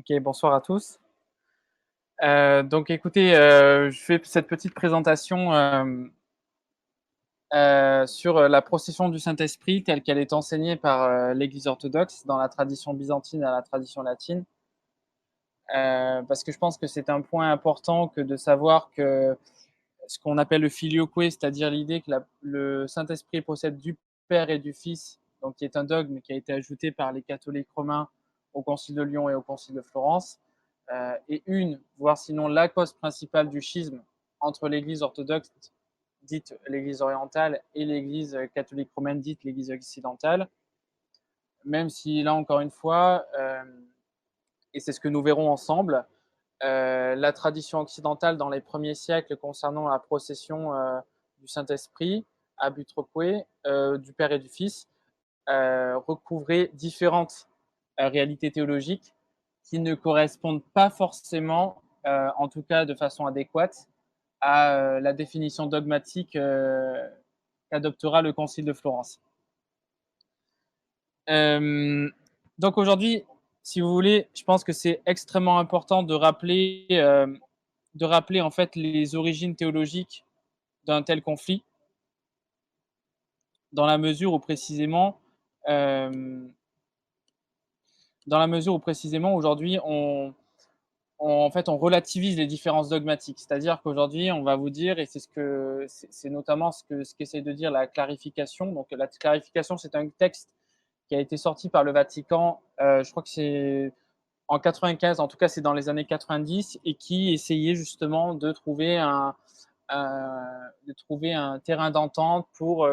Ok, bonsoir à tous. Donc écoutez, je fais cette petite présentation sur la procession du Saint-Esprit telle qu'elle est enseignée par l'Église orthodoxe dans la tradition byzantine et la tradition latine. Parce que je pense que c'est un point important que de savoir que ce qu'on appelle le filioque, c'est-à-dire l'idée que le Saint-Esprit possède du Père et du Fils, donc qui est un dogme qui a été ajouté par les catholiques romains au Concile de Lyon et au Concile de Florence, est une, voire sinon la cause principale du schisme entre l'Église orthodoxe, dite l'Église orientale, et l'Église catholique romaine, dite l'Église occidentale. Même si là, encore une fois, et c'est ce que nous verrons ensemble, la tradition occidentale dans les premiers siècles concernant la procession du Saint-Esprit à Butroqué, du Père et du Fils, recouvrait différentes réalités théologiques qui ne correspondent pas forcément, en tout cas de façon adéquate, à la définition dogmatique qu'adoptera le Concile de Florence. Donc aujourd'hui, si vous voulez, je pense que c'est extrêmement important de rappeler en fait les origines théologiques d'un tel conflit, dans la mesure où précisément, euh, aujourd'hui en fait on relativise les différences dogmatiques. C'est-à-dire qu'aujourd'hui on va vous dire, et c'est notamment ce qu'essaie de dire la clarification. Donc la clarification, c'est un texte qui a été sorti par le Vatican, je crois que c'est en 95, en tout cas c'est dans les années 90, et qui essayait justement de trouver un terrain d'entente pour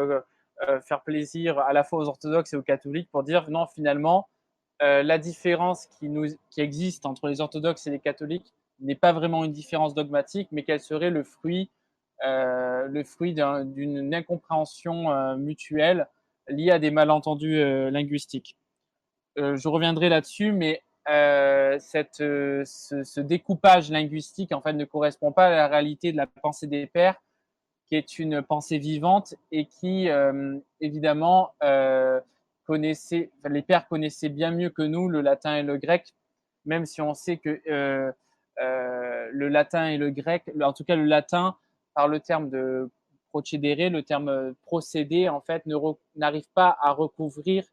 faire plaisir à la fois aux orthodoxes et aux catholiques, pour dire non, finalement, la différence qui existe entre les orthodoxes et les catholiques n'est pas vraiment une différence dogmatique, mais qu'elle serait le fruit d'une incompréhension mutuelle liée à des malentendus linguistiques. Je reviendrai là-dessus, mais ce découpage linguistique en fait ne correspond pas à la réalité de la pensée des pères, qui est une pensée vivante et qui évidemment les pères connaissaient bien mieux que nous le latin et le grec, même si on sait que le latin et le grec, en tout cas le latin, par le terme de procédere, le terme procédé, en fait, n'arrive pas à recouvrir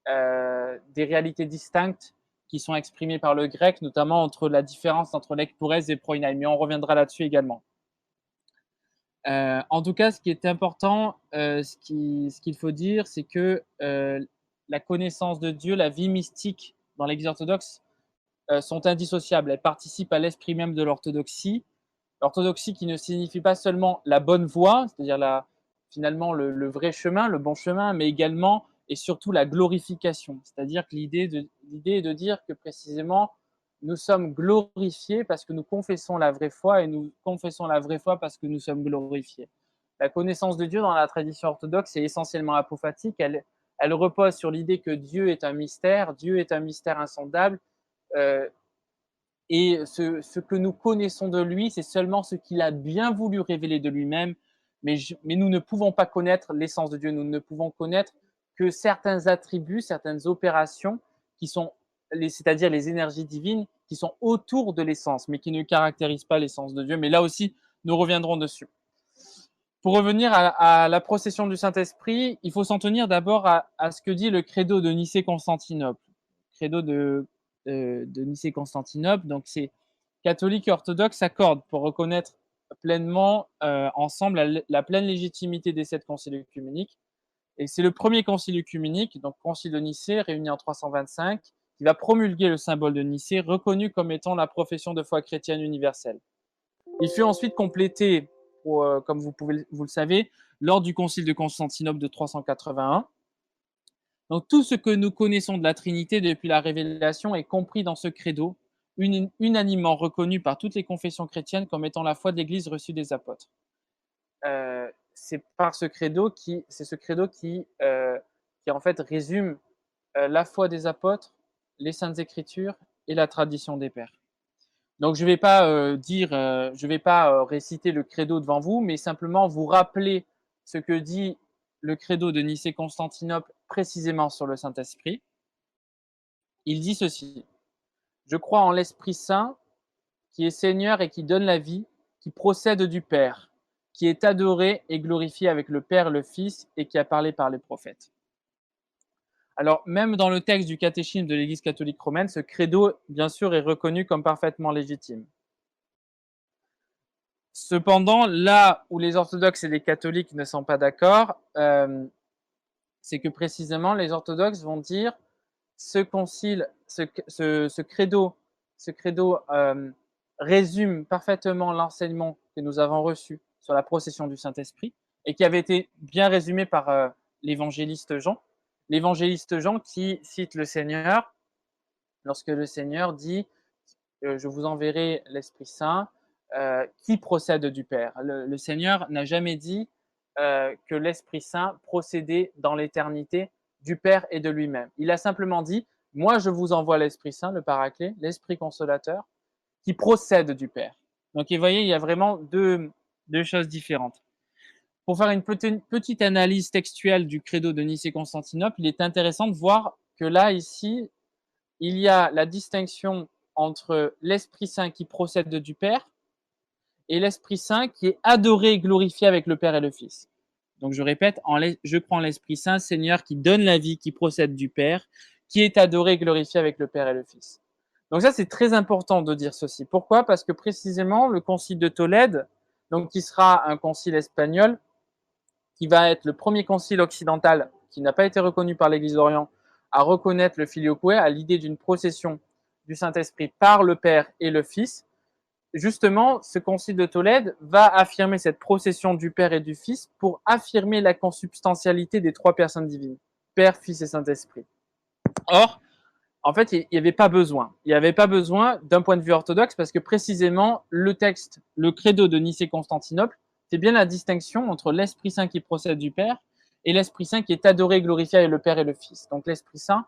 des réalités distinctes qui sont exprimées par le grec, notamment entre la différence entre l'ekporès et proinai. Mais on reviendra là-dessus également. En tout cas, ce qui est important, ce qu'il faut dire, c'est que la connaissance de Dieu, la vie mystique dans l'Église orthodoxe sont indissociables. Elles participent à l'esprit même de l'orthodoxie. L'orthodoxie qui ne signifie pas seulement la bonne voie, c'est-à-dire finalement le vrai chemin, le bon chemin, mais également et surtout la glorification. C'est-à-dire que l'idée est de dire que précisément nous sommes glorifiés parce que nous confessons la vraie foi, et nous confessons la vraie foi parce que nous sommes glorifiés. La connaissance de Dieu dans la tradition orthodoxe est essentiellement apophatique. Elle repose sur l'idée que Dieu est un mystère insondable, euh, et ce que nous connaissons de lui, c'est seulement ce qu'il a bien voulu révéler de lui-même, mais nous ne pouvons pas connaître l'essence de Dieu, nous ne pouvons connaître que certains attributs, certaines opérations qui sont, c'est-à-dire les énergies divines, qui sont autour de l'essence, mais qui ne caractérisent pas l'essence de Dieu. Mais là aussi, nous reviendrons dessus. Pour revenir à la procession du Saint-Esprit, il faut s'en tenir d'abord à ce que dit le credo de Nicée-Constantinople. Credo de Nicée-Constantinople, donc c'est catholiques et orthodoxes s'accordent pour reconnaître pleinement ensemble la pleine légitimité des 7 conciles œcuméniques. Et c'est le premier concile œcuménique, donc concile de Nicée, réuni en 325, qui va promulguer le symbole de Nicée, reconnu comme étant la profession de foi chrétienne universelle. Il fut ensuite complété, comme vous le savez, lors du concile de Constantinople de 381. Donc tout ce que nous connaissons de la Trinité depuis la Révélation est compris dans ce credo, unanimement reconnu par toutes les confessions chrétiennes comme étant la foi de l'Église reçue des apôtres. C'est ce credo qui en fait résume la foi des apôtres, les saintes écritures et la tradition des pères. Donc je ne vais pas je vais pas réciter le credo devant vous, mais simplement vous rappeler ce que dit le credo de Nicée-Constantinople précisément sur le Saint-Esprit. Il dit ceci: Je crois en l'Esprit Saint, qui est Seigneur et qui donne la vie, qui procède du Père, qui est adoré et glorifié avec le Père et le Fils et qui a parlé par les prophètes. Alors, même dans le texte du catéchisme de l'Église catholique romaine, ce credo, bien sûr, est reconnu comme parfaitement légitime. Cependant, là où les orthodoxes et les catholiques ne sont pas d'accord, c'est que précisément les orthodoxes vont dire ce concile, ce credo résume parfaitement l'enseignement que nous avons reçu sur la procession du Saint-Esprit et qui avait été bien résumé par l'évangéliste Jean. L'évangéliste Jean qui cite le Seigneur lorsque le Seigneur dit je vous enverrai l'Esprit Saint qui procède du Père. Le Seigneur n'a jamais dit que l'Esprit Saint procédait dans l'éternité du Père et de lui-même. Il a simplement dit moi, je vous envoie l'Esprit Saint, le Paraclet, l'Esprit consolateur, qui procède du Père. Donc, vous voyez, il y a vraiment deux choses différentes. Pour faire une petite analyse textuelle du credo de Nicée-Constantinople, il est intéressant de voir que là, ici, il y a la distinction entre l'Esprit Saint qui procède du Père et l'Esprit Saint qui est adoré et glorifié avec le Père et le Fils. Donc je répète, je crois en l'Esprit Saint, Seigneur, qui donne la vie, qui procède du Père, qui est adoré et glorifié avec le Père et le Fils. Donc ça, c'est très important de dire ceci. Pourquoi? Parce que précisément, le concile de Tolède, donc qui sera un concile espagnol, qui va être le premier concile occidental qui n'a pas été reconnu par l'Église d'Orient, à reconnaître le filioque, à l'idée d'une procession du Saint-Esprit par le Père et le Fils. Justement, ce concile de Tolède va affirmer cette procession du Père et du Fils pour affirmer la consubstantialité des trois personnes divines, Père, Fils et Saint-Esprit. Or, en fait, il n'y avait pas besoin. Il n'y avait pas besoin d'un point de vue orthodoxe parce que précisément, le texte, le credo de Nicée-Constantinople, fait bien la distinction entre l'Esprit Saint qui procède du Père et l'Esprit Saint qui est adoré et glorifié avec le Père et le Fils. Donc l'Esprit Saint,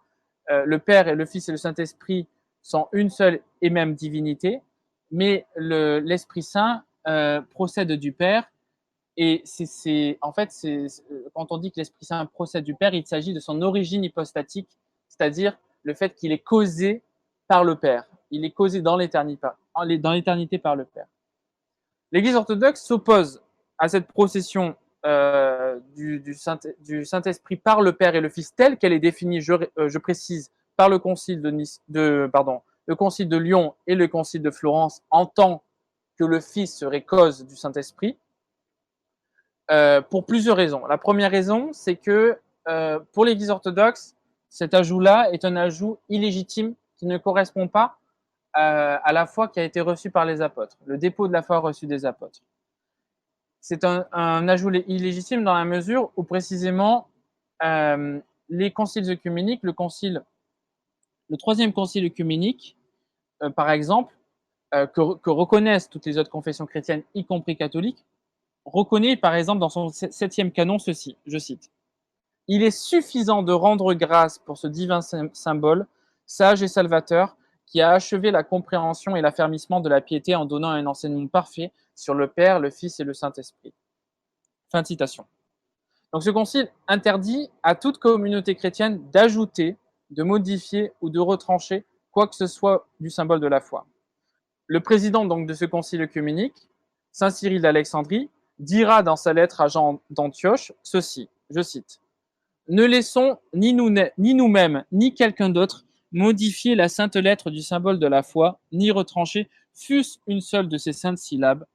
le Père et le Fils et le Saint-Esprit sont une seule et même divinité, mais l'Esprit Saint procède du Père. Et en fait, quand on dit que l'Esprit Saint procède du Père, il s'agit de son origine hypostatique, c'est-à-dire le fait qu'il est causé par le Père. Il est causé dans l'éternité par le Père. L'Église orthodoxe s'oppose à cette procession du Saint-Esprit par le Père et le Fils telle qu'elle est définie, je précise, par le concile le concile de Lyon et le concile de Florence, en tant que le Fils serait cause du Saint-Esprit, pour plusieurs raisons. La première raison, c'est que pour l'Église orthodoxe, cet ajout-là est un ajout illégitime qui ne correspond pas à la foi qui a été reçue par les apôtres, le dépôt de la foi reçue des apôtres. C'est un ajout illégitime dans la mesure où précisément les conciles œcuméniques, le troisième concile œcuménique, par exemple, que reconnaissent toutes les autres confessions chrétiennes, y compris catholiques, reconnaît par exemple dans son 7e canon ceci, je cite: « Il est suffisant de rendre grâce pour ce divin symbole, sage et salvateur, qui a achevé la compréhension et l'affermissement de la piété en donnant un enseignement parfait sur le Père, le Fils et le Saint-Esprit. » Fin de citation. Donc ce concile interdit à toute communauté chrétienne d'ajouter, de modifier ou de retrancher quoi que ce soit du symbole de la foi. Le président donc de ce concile œcuménique, saint Cyril d'Alexandrie, dira dans sa lettre à Jean d'Antioche ceci, je cite: « Ne laissons ni nous-mêmes, ni quelqu'un d'autre modifier la sainte lettre du symbole de la foi, ni retrancher fût-ce une seule de ces saintes syllabes,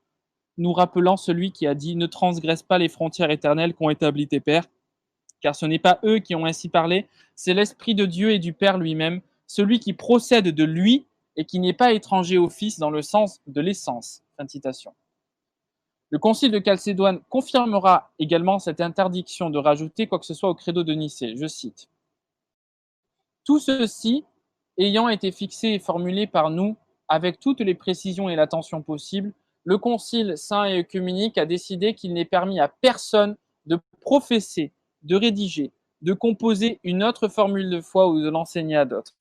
nous rappelant celui qui a dit « Ne transgresse pas les frontières éternelles qu'ont établies tes pères, car ce n'est pas eux qui ont ainsi parlé, c'est l'Esprit de Dieu et du Père lui-même, celui qui procède de lui et qui n'est pas étranger au Fils dans le sens de l'essence. » Fin de citation. Le concile de Chalcédoine confirmera également cette interdiction de rajouter quoi que ce soit au credo de Nicée. Je cite: « Tout ceci ayant été fixé et formulé par nous avec toutes les précisions et l'attention possibles, le concile saint et œcuménique a décidé qu'il n'est permis à personne de professer, de rédiger, de composer une autre formule de foi ou de l'enseigner à d'autres.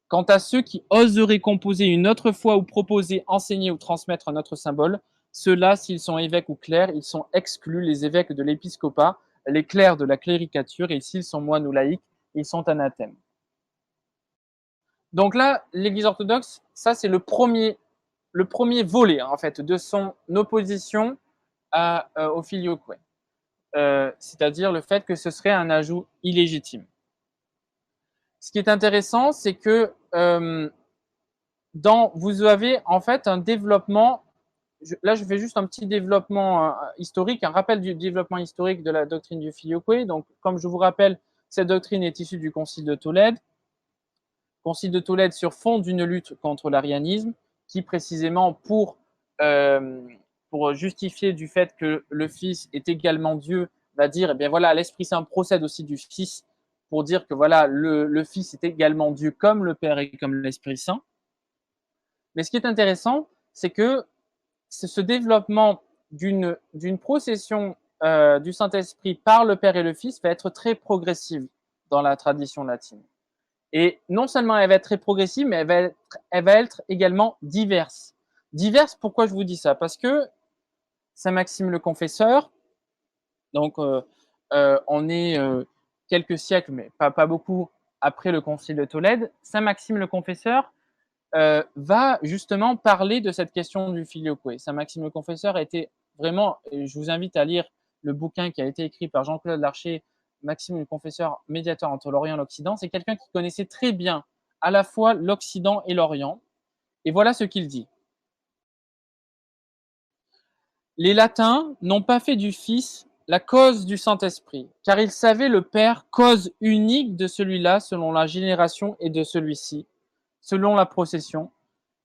Quant à ceux qui oseraient composer une autre foi ou proposer, enseigner ou transmettre un autre symbole, ceux-là, s'ils sont évêques ou clercs, ils sont exclus, les évêques de l'épiscopat, les clercs de la cléricature, et s'ils sont moines ou laïcs, ils sont anathèmes. » Donc là, l'Église orthodoxe, ça c'est le premier volet en fait de son opposition au filioque, c'est-à-dire le fait que ce serait un ajout illégitime. Ce qui est intéressant, c'est que vous avez en fait un développement. Là, je fais juste un petit développement historique, un rappel du développement historique de la doctrine du filioque. Donc, comme je vous rappelle, cette doctrine est issue du Concile de Tolède. Concile de Tolède sur fond d'une lutte contre l'arianisme, qui précisément pour justifier du fait que le Fils est également Dieu, va dire, eh bien voilà, l'Esprit Saint procède aussi du Fils pour dire que voilà, le Fils est également Dieu comme le Père et comme l'Esprit Saint. Mais ce qui est intéressant, c'est que c'est ce développement d'une procession du Saint-Esprit par le Père et le Fils va être très progressive dans la tradition latine. Et non seulement elle va être très progressive, mais elle va être également diverse. Diverse, pourquoi je vous dis ça? Parce que Saint Maxime le Confesseur, donc on est quelques siècles, mais pas beaucoup, après le Concile de Tolède, Saint Maxime le Confesseur va justement parler de cette question du filioque. Saint Maxime le Confesseur a été vraiment, et je vous invite à lire le bouquin qui a été écrit par Jean-Claude Larcher, Maxime le Confesseur, médiateur entre l'Orient et l'Occident. C'est quelqu'un qui connaissait très bien à la fois l'Occident et l'Orient. Et voilà ce qu'il dit. Les Latins n'ont pas fait du Fils la cause du Saint-Esprit, car ils savaient le Père cause unique de celui-là selon la génération et de celui-ci, selon la procession,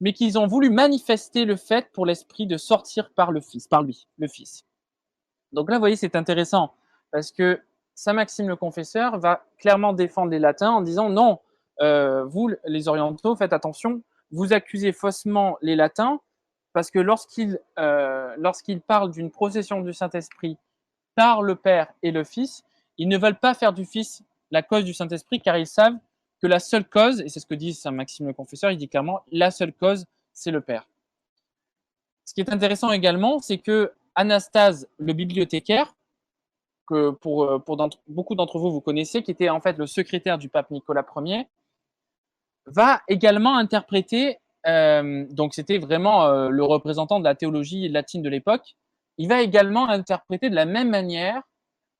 mais qu'ils ont voulu manifester le fait pour l'Esprit de sortir par le Fils, par lui, le Fils. Donc là, vous voyez, c'est intéressant, parce que Saint Maxime le Confesseur va clairement défendre les Latins en disant non, vous, les Orientaux, faites attention, vous accusez faussement les Latins, parce que lorsqu'ils parlent d'une procession du Saint-Esprit par le Père et le Fils, ils ne veulent pas faire du Fils la cause du Saint-Esprit, car ils savent que la seule cause, et c'est ce que dit Saint Maxime le Confesseur, il dit clairement, la seule cause, c'est le Père. Ce qui est intéressant également, c'est que Anastase, le bibliothécaire, que beaucoup d'entre vous connaissez, qui était en fait le secrétaire du pape Nicolas Ier, va également interpréter, donc c'était vraiment le représentant de la théologie latine de l'époque, il va également interpréter de la même manière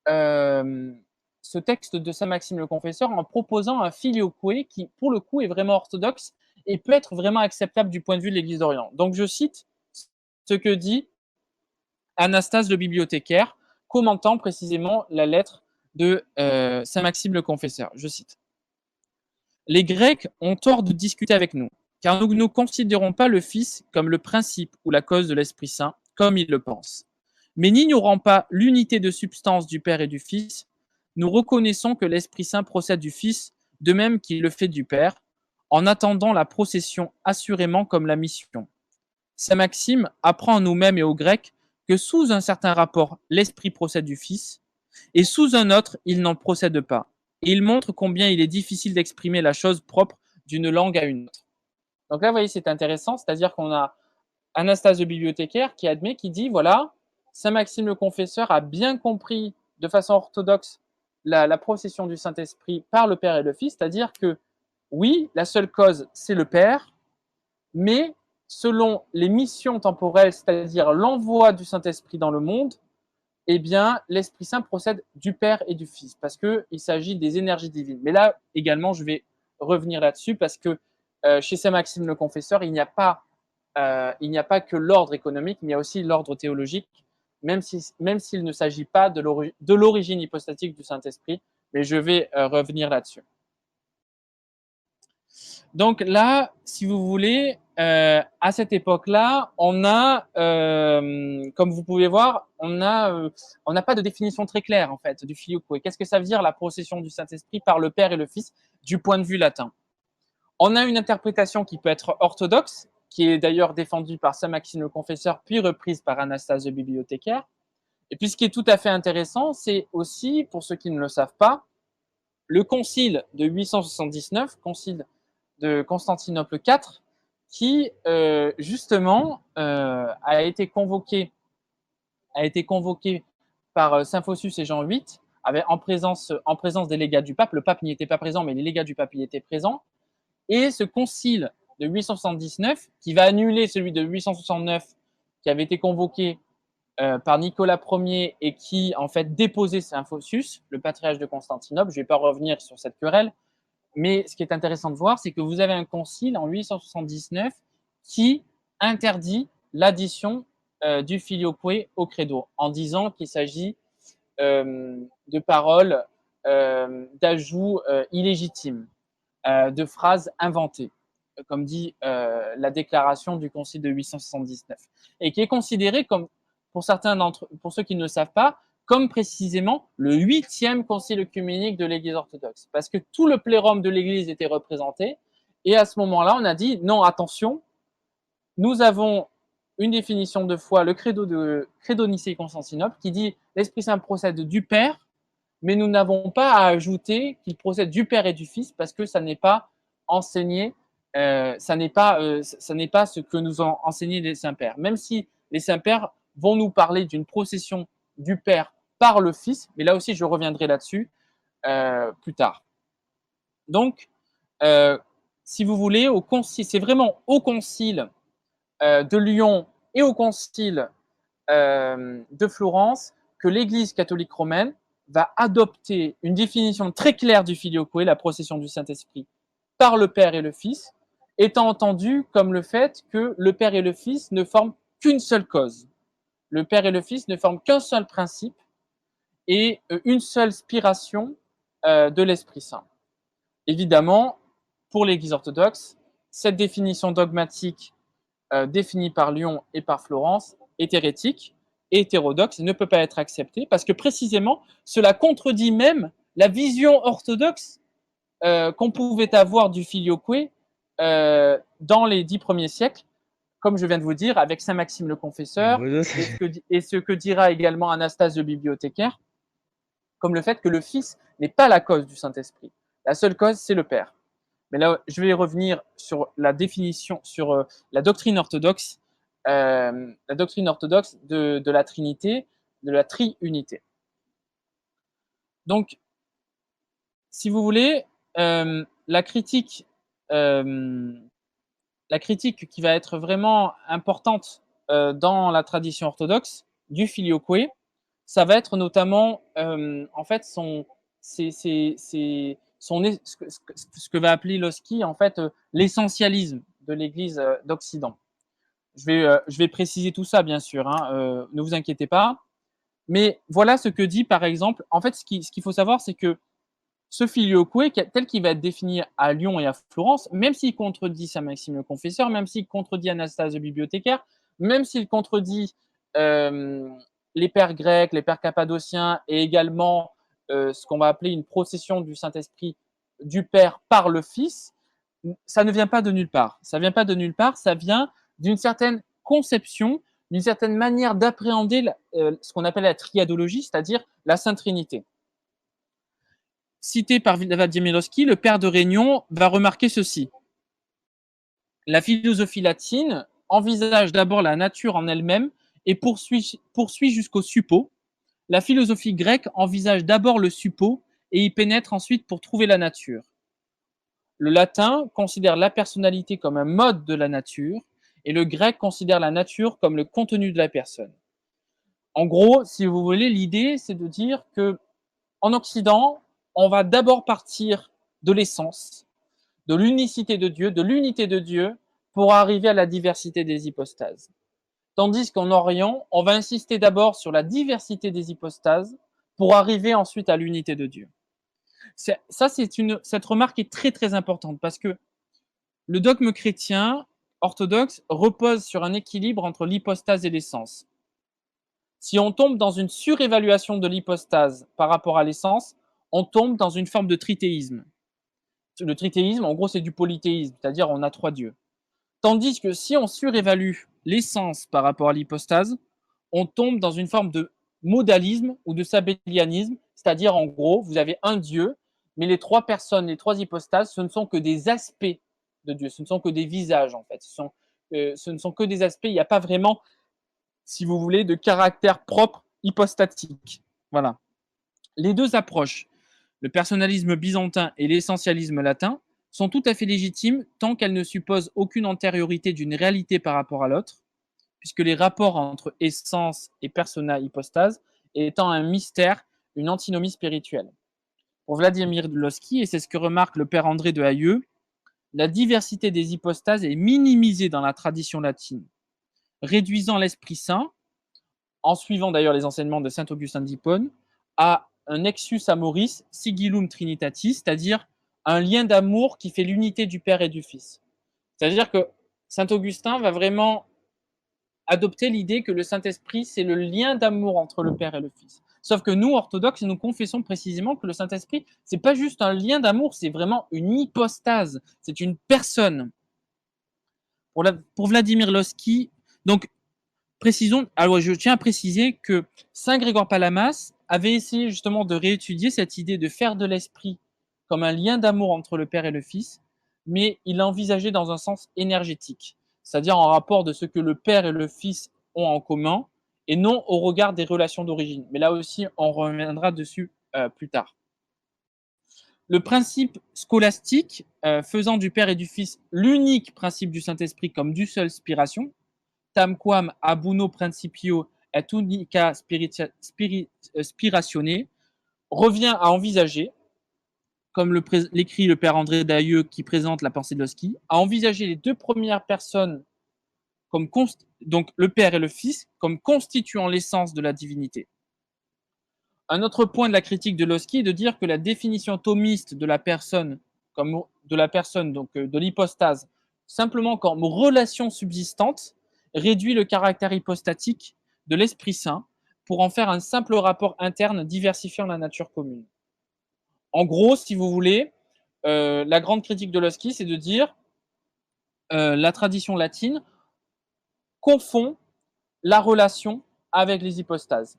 ce texte de Saint Maxime le Confesseur en proposant un filioque qui, pour le coup, est vraiment orthodoxe et peut être vraiment acceptable du point de vue de l'Église d'Orient. Donc, je cite ce que dit Anastase le bibliothécaire, commentant précisément la lettre de Saint Maxime le Confesseur. Je cite. Les Grecs ont tort de discuter avec nous, car nous ne considérons pas le Fils comme le principe ou la cause de l'Esprit Saint, comme ils le pensent. Mais n'ignorant pas l'unité de substance du Père et du Fils, nous reconnaissons que l'Esprit Saint procède du Fils, de même qu'il le fait du Père, en attendant la procession assurément comme la mission. Saint Maxime apprend à nous-mêmes et aux Grecs que sous un certain rapport, l'Esprit procède du Fils, et sous un autre, il n'en procède pas. Et il montre combien il est difficile d'exprimer la chose propre d'une langue à une autre. Donc là, vous voyez, c'est intéressant, c'est-à-dire qu'on a Anastase le bibliothécaire qui admet, qui dit, voilà, Saint Maxime le Confesseur a bien compris de façon orthodoxe la procession du Saint-Esprit par le Père et le Fils, c'est-à-dire que oui, la seule cause, c'est le Père, mais selon les missions temporelles, c'est-à-dire l'envoi du Saint-Esprit dans le monde, eh bien, l'Esprit Saint procède du Père et du Fils, parce qu'il s'agit des énergies divines. Mais là, également, je vais revenir là-dessus, parce que chez Saint Maxime le Confesseur, il n'y a pas que l'ordre économique, mais il y a aussi l'ordre théologique, même s'il ne s'agit pas de l'origine hypostatique du Saint-Esprit, mais je vais revenir là-dessus. Donc là, si vous voulez, à cette époque-là, on a, comme vous pouvez voir, on n'a pas de définition très claire en fait du filioque. Qu'est-ce que ça veut dire la procession du Saint-Esprit par le Père et le Fils du point de vue latin? On a une interprétation qui peut être orthodoxe, qui est d'ailleurs défendue par Saint Maxime le Confesseur, puis reprise par Anastase le bibliothécaire. Et puis ce qui est tout à fait intéressant, c'est aussi, pour ceux qui ne le savent pas, le concile de 879, concile de Constantinople IV, qui justement a été convoqué par Saint Phosius et Jean VIII, en présence des légats du pape. Le pape n'y était pas présent, mais les légats du pape y étaient présents. Et ce concile de 879, qui va annuler celui de 869, qui avait été convoqué par Nicolas Ier et qui, en fait, déposait Saint Photius, le patriarche de Constantinople. Je ne vais pas revenir sur cette querelle, mais ce qui est intéressant de voir, c'est que vous avez un concile en 879 qui interdit l'addition du filioque au credo, en disant qu'il s'agit de paroles d'ajouts illégitimes, de phrases inventées, comme dit la déclaration du concile de 879, et qui est considéré comme, pour ceux qui ne le savent pas, comme précisément le 8e concile œcuménique de l'Église orthodoxe, parce que tout le plérum de l'Église était représenté, et à ce moment-là, on a dit non, attention, nous avons une définition de foi, le credo Nicée-Constantinople, qui dit l'Esprit Saint procède du Père, mais nous n'avons pas à ajouter qu'il procède du Père et du Fils, parce que ça n'est pas enseigné, ça n'est pas ce que nous ont enseigné les Saints-Pères. Même si les Saints-Pères vont nous parler d'une procession du Père par le Fils, mais là aussi je reviendrai là-dessus plus tard. Donc, si vous voulez, au concile, c'est vraiment au concile de Lyon et au concile de Florence que l'Église catholique romaine va adopter une définition très claire du filioque, la procession du Saint-Esprit, par le Père et le Fils, étant entendu comme le fait que le Père et le Fils ne forment qu'une seule cause. Le Père et le Fils ne forment qu'un seul principe et une seule spiration de l'Esprit Saint. Évidemment, pour l'Église orthodoxe, cette définition dogmatique définie par Lyon et par Florence est hérétique et hétérodoxe et ne peut pas être acceptée parce que précisément, cela contredit même la vision orthodoxe qu'on pouvait avoir du filioque dans les 10 premiers siècles, comme je viens de vous dire, avec Saint Maxime le Confesseur, et ce que dira également Anastase le bibliothécaire, comme le fait que le Fils n'est pas la cause du Saint-Esprit. La seule cause, c'est le Père. Mais là, je vais revenir sur la définition, sur la doctrine orthodoxe de la Trinité, de la triunité. Donc, si vous voulez, la critique qui va être vraiment importante dans la tradition orthodoxe du filioque, ça va être notamment en fait ce que va appeler Lossky en fait l'essentialisme de l'Église d'Occident. Je vais préciser tout ça bien sûr, hein, ne vous inquiétez pas. Mais voilà ce que dit par exemple. En fait, ce qu'il faut savoir, c'est que ce filioque, tel qu'il va être défini à Lyon et à Florence, même s'il contredit Saint Maxime le Confesseur, même s'il contredit Anastase le bibliothécaire, même s'il contredit les pères grecs, les pères cappadociens, et également ce qu'on va appeler une procession du Saint-Esprit du Père par le Fils, ça ne vient pas de nulle part. Ça vient pas de nulle part, ça vient d'une certaine conception, d'une certaine manière d'appréhender ce qu'on appelle la triadologie, c'est-à-dire la Sainte Trinité. Cité par Vladimirowski, le père de Réunion va remarquer ceci. La philosophie latine envisage d'abord la nature en elle-même et poursuit jusqu'au suppos. La philosophie grecque envisage d'abord le suppos et y pénètre ensuite pour trouver la nature. Le latin considère la personnalité comme un mode de la nature et le grec considère la nature comme le contenu de la personne. En gros, si vous voulez, l'idée, c'est de dire que en Occident, on va d'abord partir de l'essence, de l'unicité de Dieu, pour arriver à la diversité des hypostases. Tandis qu'en Orient, on va insister d'abord sur la diversité des hypostases pour arriver ensuite à l'unité de Dieu. Cette remarque est très très importante parce que le dogme chrétien orthodoxe repose sur un équilibre entre l'hypostase et l'essence. Si on tombe dans une surévaluation de l'hypostase par rapport à l'essence, on tombe dans une forme de trithéisme. Le trithéisme, en gros, c'est du polythéisme, c'est-à-dire on a 3 dieux. Tandis que si on surévalue l'essence par rapport à l'hypostase, on tombe dans une forme de modalisme ou de sabellianisme, c'est-à-dire en gros, vous avez un Dieu, mais les 3 personnes, les 3 hypostases, ce ne sont que des aspects de Dieu, ce ne sont que des visages en fait, ce ne sont que des aspects, il n'y a pas vraiment, si vous voulez, de caractère propre hypostatique. Voilà. Les deux approches, le personnalisme byzantin et l'essentialisme latin, sont tout à fait légitimes tant qu'elles ne supposent aucune antériorité d'une réalité par rapport à l'autre, puisque les rapports entre essence et persona hypostase étant un mystère, une antinomie spirituelle. Pour Vladimir Lossky, et c'est ce que remarque le père André de Hayeux, la diversité des hypostases est minimisée dans la tradition latine, réduisant l'Esprit Saint, en suivant d'ailleurs les enseignements de saint Augustin d'Hippone, à un nexus amoris sigillum trinitatis, c'est-à-dire un lien d'amour qui fait l'unité du Père et du Fils. C'est-à-dire que saint Augustin va vraiment adopter l'idée que le Saint-Esprit, c'est le lien d'amour entre le Père et le Fils. Sauf que nous, orthodoxes, nous confessons précisément que le Saint-Esprit, c'est pas juste un lien d'amour, c'est vraiment une hypostase, c'est une personne. Pour Vladimir Lossky, donc précisons, alors je tiens à préciser que Saint Grégoire Palamas avait essayé justement de réétudier cette idée de faire de l'esprit comme un lien d'amour entre le Père et le Fils, mais il l'a envisagé dans un sens énergétique, c'est-à-dire en rapport de ce que le Père et le Fils ont en commun, et non au regard des relations d'origine. Mais là aussi, on reviendra dessus plus tard. Le principe scolastique, faisant du Père et du Fils l'unique principe du Saint-Esprit comme d'une seule spiration, tamquam ab uno principio et unica spiratione, revient à envisager, comme l'écrit le père André Dayeux qui présente la pensée de Lossky, à envisager les deux premières personnes comme donc le Père et le Fils comme constituant l'essence de la divinité. Un autre point de la critique de Lossky est de dire que la définition thomiste de la personne, donc de l'hypostase, simplement comme relation subsistante, réduit le caractère hypostatique de l'Esprit Saint pour en faire un simple rapport interne diversifiant la nature commune. En gros, si vous voulez, la grande critique de Lossky, c'est de dire la tradition latine confond la relation avec les hypostases.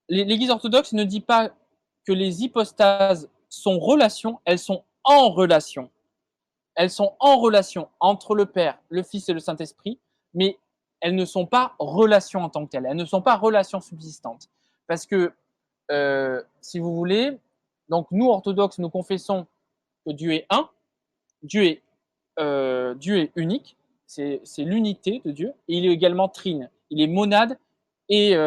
L'Église orthodoxe ne dit pas que les hypostases sont relation, elles sont en relation. Elles sont en relation entre le Père, le Fils et le Saint-Esprit, mais elles ne sont pas relations en tant que telles. Elles ne sont pas relations subsistantes. Parce que, si vous voulez, donc nous, orthodoxes, nous confessons que Dieu est un, Dieu est unique, c'est l'unité de Dieu, et il est également trine. Il est monade et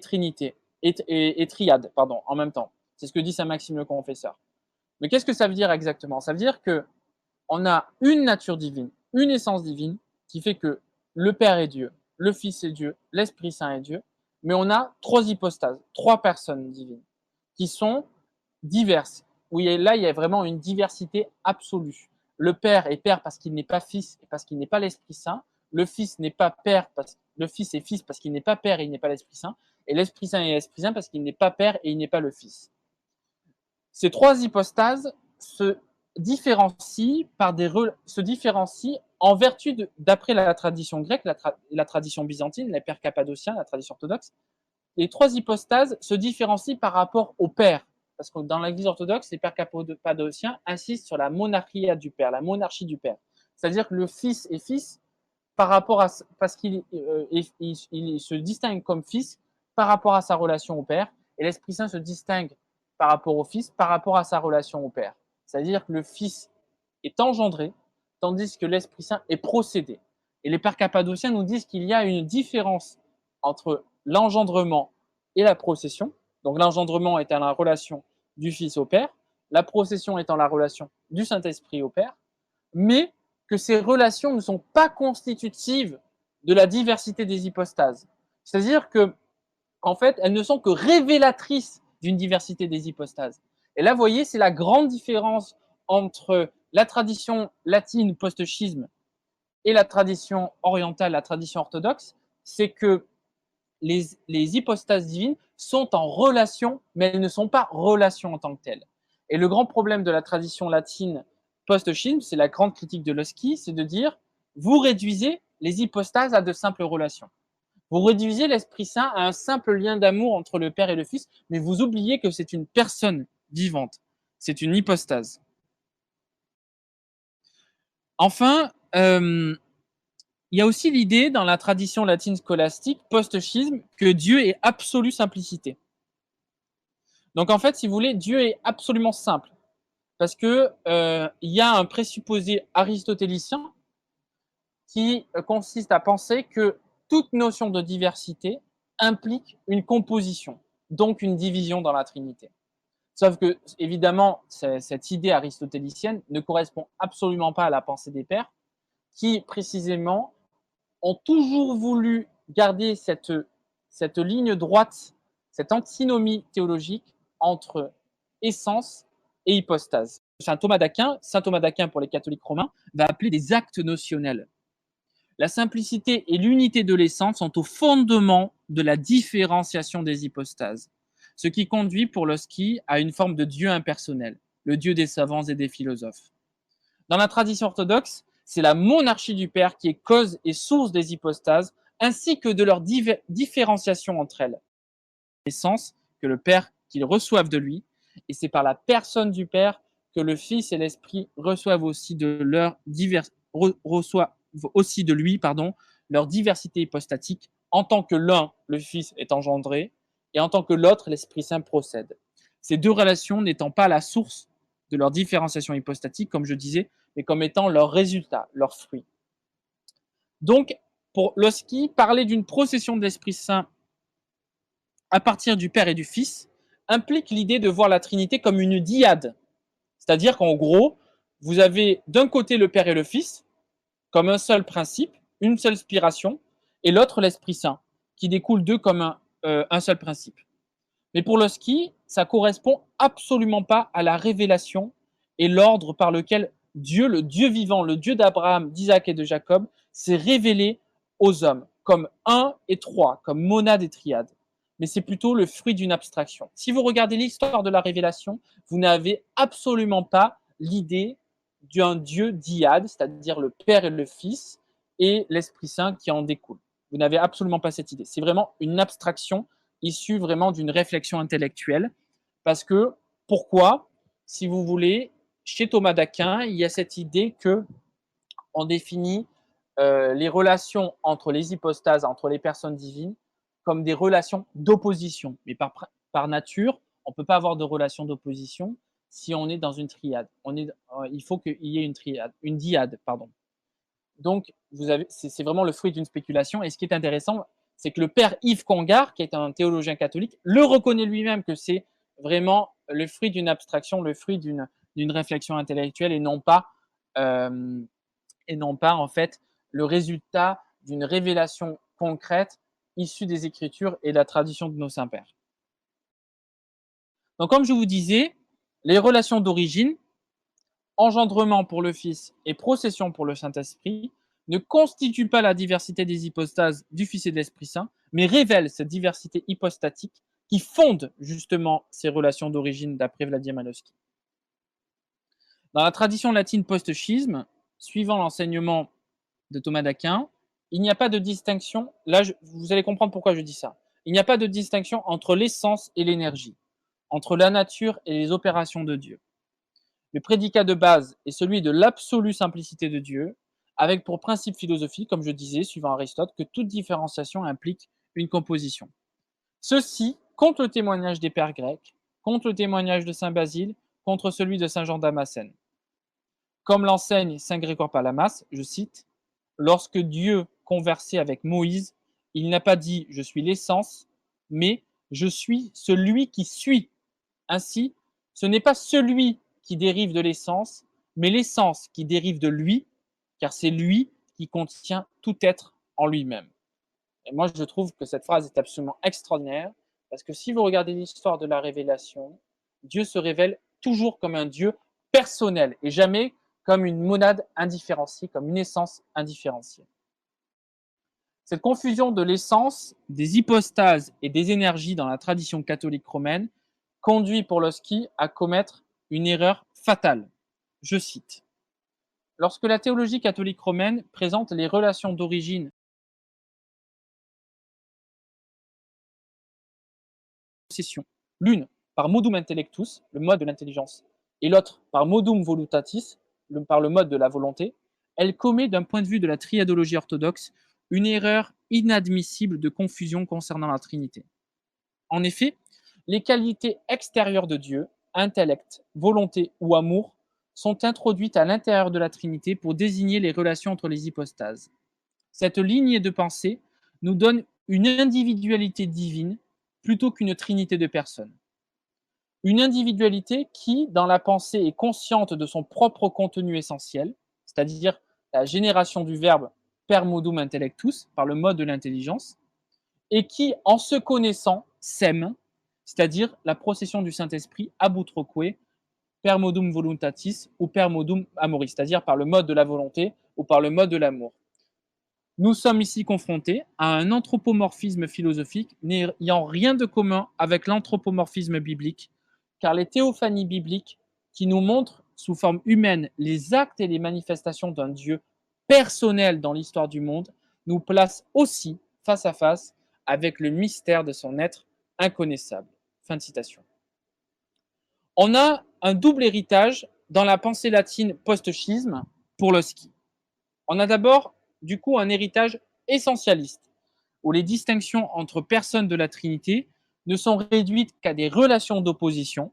trinité, et triade, pardon, en même temps. C'est ce que dit saint Maxime le Confesseur. Mais qu'est-ce que ça veut dire exactement? Ça veut dire que on a une nature divine, une essence divine, qui fait que le Père est Dieu, le Fils est Dieu, l'Esprit Saint est Dieu, mais on a trois hypostases, trois personnes divines, qui sont diverses. Là, il y a vraiment une diversité absolue. Le Père est Père parce qu'il n'est pas Fils et parce qu'il n'est pas l'Esprit Saint. Le Fils n'est pas Père parce que le Fils est Fils parce qu'il n'est pas Père et il n'est pas l'Esprit Saint. Et l'Esprit Saint est l'Esprit Saint parce qu'il n'est pas Père et il n'est pas le Fils. Ces trois hypostases se différencient en vertu d'après la tradition grecque, la tradition byzantine, les pères cappadociens, la tradition orthodoxe. Les trois hypostases se différencient par rapport au Père. Parce que dans l'Église orthodoxe, les pères cappadociens insistent sur la monarchie du Père, la monarchie du Père. C'est-à-dire que le Fils est Fils par rapport à, parce qu'il il se distingue comme Fils par rapport à sa relation au Père, et l'Esprit Saint se distingue par rapport au Fils par rapport à sa relation au Père. C'est-à-dire que le Fils est engendré, tandis que l'Esprit Saint est procédé. Et les pères cappadociens nous disent qu'il y a une différence entre l'engendrement et la procession. Donc l'engendrement étant la relation du Fils au Père, la procession étant la relation du Saint-Esprit au Père, mais que ces relations ne sont pas constitutives de la diversité des hypostases. C'est-à-dire que, en fait, elles ne sont que révélatrices d'une diversité des hypostases. Et là, vous voyez, c'est la grande différence entre la tradition latine post-schisme et la tradition orientale, la tradition orthodoxe, c'est que les hypostases divines sont en relation, mais elles ne sont pas relations en tant que telles. Et le grand problème de la tradition latine post-schisme, c'est la grande critique de Lossky, c'est de dire, vous réduisez les hypostases à de simples relations. Vous réduisez l'Esprit Saint à un simple lien d'amour entre le Père et le Fils, mais vous oubliez que c'est une personne vivante. C'est une hypostase. Enfin, il y a aussi l'idée dans la tradition latine scolastique, post-schisme, que Dieu est absolue simplicité. Donc en fait, si vous voulez, Dieu est absolument simple. Parce que il y a un présupposé aristotélicien qui consiste à penser que toute notion de diversité implique une composition, donc une division dans la Trinité. Sauf que, évidemment, cette idée aristotélicienne ne correspond absolument pas à la pensée des pères, qui, précisément, ont toujours voulu garder cette ligne droite, cette antinomie théologique entre essence et hypostase. Saint Thomas d'Aquin pour les catholiques romains, va appeler des actes notionnels. La simplicité et l'unité de l'essence sont au fondement de la différenciation des hypostases, ce qui conduit pour Lossky à une forme de Dieu impersonnel, le Dieu des savants et des philosophes. Dans la tradition orthodoxe, c'est la monarchie du Père qui est cause et source des hypostases, ainsi que de leur différenciation entre elles. L'essence que le Père qu'ils reçoivent de lui, et c'est par la personne du Père que le Fils et l'Esprit reçoivent aussi de lui, leur diversité hypostatique, en tant que l'un, le Fils, est engendré, et en tant que l'autre, l'Esprit Saint procède. Ces deux relations n'étant pas la source de leur différenciation hypostatique, comme je disais, mais comme étant leur résultat, leur fruit. Donc, pour Lossky, parler d'une procession de l'Esprit Saint à partir du Père et du Fils implique l'idée de voir la Trinité comme une dyade. C'est-à-dire qu'en gros, vous avez d'un côté le Père et le Fils, comme un seul principe, une seule spiration, et l'autre l'Esprit Saint, qui découle d'eux comme un seul principe. Mais pour Lossky, ça correspond absolument pas à la révélation et l'ordre par lequel Dieu, le Dieu vivant, le Dieu d'Abraham, d'Isaac et de Jacob, s'est révélé aux hommes, comme un et trois, comme monade et triade. Mais c'est plutôt le fruit d'une abstraction. Si vous regardez l'histoire de la révélation, vous n'avez absolument pas l'idée d'un Dieu dyade, c'est-à-dire le Père et le Fils, et l'Esprit Saint qui en découle. Vous n'avez absolument pas cette idée. C'est vraiment une abstraction issue vraiment d'une réflexion intellectuelle. Parce que, pourquoi, si vous voulez, chez Thomas d'Aquin, il y a cette idée que on définit les relations entre les hypostases, entre les personnes divines, comme des relations d'opposition. Mais par nature, on ne peut pas avoir de relation d'opposition si on est dans une triade. Il faut qu'il y ait une dyade, pardon. Donc, c'est vraiment le fruit d'une spéculation. Et ce qui est intéressant, c'est que le père Yves Congar, qui est un théologien catholique, le reconnaît lui-même que c'est vraiment le fruit d'une abstraction, le fruit d'une réflexion intellectuelle et non pas en fait le résultat d'une révélation concrète issue des Écritures et de la tradition de nos saints-pères. Donc, comme je vous disais, les relations d'origine, engendrement pour le Fils et procession pour le Saint-Esprit, ne constituent pas la diversité des hypostases du Fils et de l'Esprit Saint, mais révèlent cette diversité hypostatique qui fonde justement ces relations d'origine d'après Vladimir Malowski. Dans la tradition latine post-schisme, suivant l'enseignement de Thomas d'Aquin, il n'y a pas de distinction, vous allez comprendre pourquoi je dis ça, il n'y a pas de distinction entre l'essence et l'énergie, entre la nature et les opérations de Dieu. Le prédicat de base est celui de l'absolue simplicité de Dieu, avec pour principe philosophique, comme je disais, suivant Aristote, que toute différenciation implique une composition. Ceci contre le témoignage des pères grecs, contre le témoignage de saint Basile, contre celui de saint Jean Damascène. Comme l'enseigne saint Grégoire Palamas, je cite, « Lorsque Dieu conversait avec Moïse, il n'a pas dit « je suis l'essence », mais « je suis celui qui suit ». Ainsi, ce n'est pas celui qui dérive de l'essence, mais l'essence qui dérive de lui, car c'est lui qui contient tout être en lui-même. Et moi, je trouve que cette phrase est absolument extraordinaire, parce que si vous regardez l'histoire de la révélation, Dieu se révèle toujours comme un Dieu personnel, et jamais comme une monade indifférenciée, comme une essence indifférenciée. Cette confusion de l'essence, des hypostases et des énergies dans la tradition catholique romaine conduit pour Lossky à commettre une erreur fatale. Je cite. Lorsque la théologie catholique romaine présente les relations d'origine possession, l'une par modum intellectus, le mode de l'intelligence, et l'autre par modum voluntatis, par le mode de la volonté, elle commet d'un point de vue de la triadologie orthodoxe une erreur inadmissible de confusion concernant la Trinité. En effet, les qualités extérieures de Dieu, intellect, volonté ou amour sont introduites à l'intérieur de la Trinité pour désigner les relations entre les hypostases. Cette lignée de pensée nous donne une individualité divine plutôt qu'une trinité de personnes. Une individualité qui, dans la pensée, est consciente de son propre contenu essentiel, c'est-à-dire la génération du verbe per modum intellectus, par le mode de l'intelligence, et qui, en se connaissant, s'aime, c'est-à-dire la procession du Saint-Esprit abutroque, per modum voluntatis ou per modum amoris, c'est-à-dire par le mode de la volonté ou par le mode de l'amour. Nous sommes ici confrontés à un anthropomorphisme philosophique n'ayant rien de commun avec l'anthropomorphisme biblique, car les théophanies bibliques, qui nous montrent sous forme humaine les actes et les manifestations d'un Dieu personnel dans l'histoire du monde, nous placent aussi face à face avec le mystère de son être inconnaissable. Fin de citation. On a un double héritage dans la pensée latine post-schisme pour Losky. On a d'abord, du coup, un héritage essentialiste, où les distinctions entre personnes de la Trinité ne sont réduites qu'à des relations d'opposition,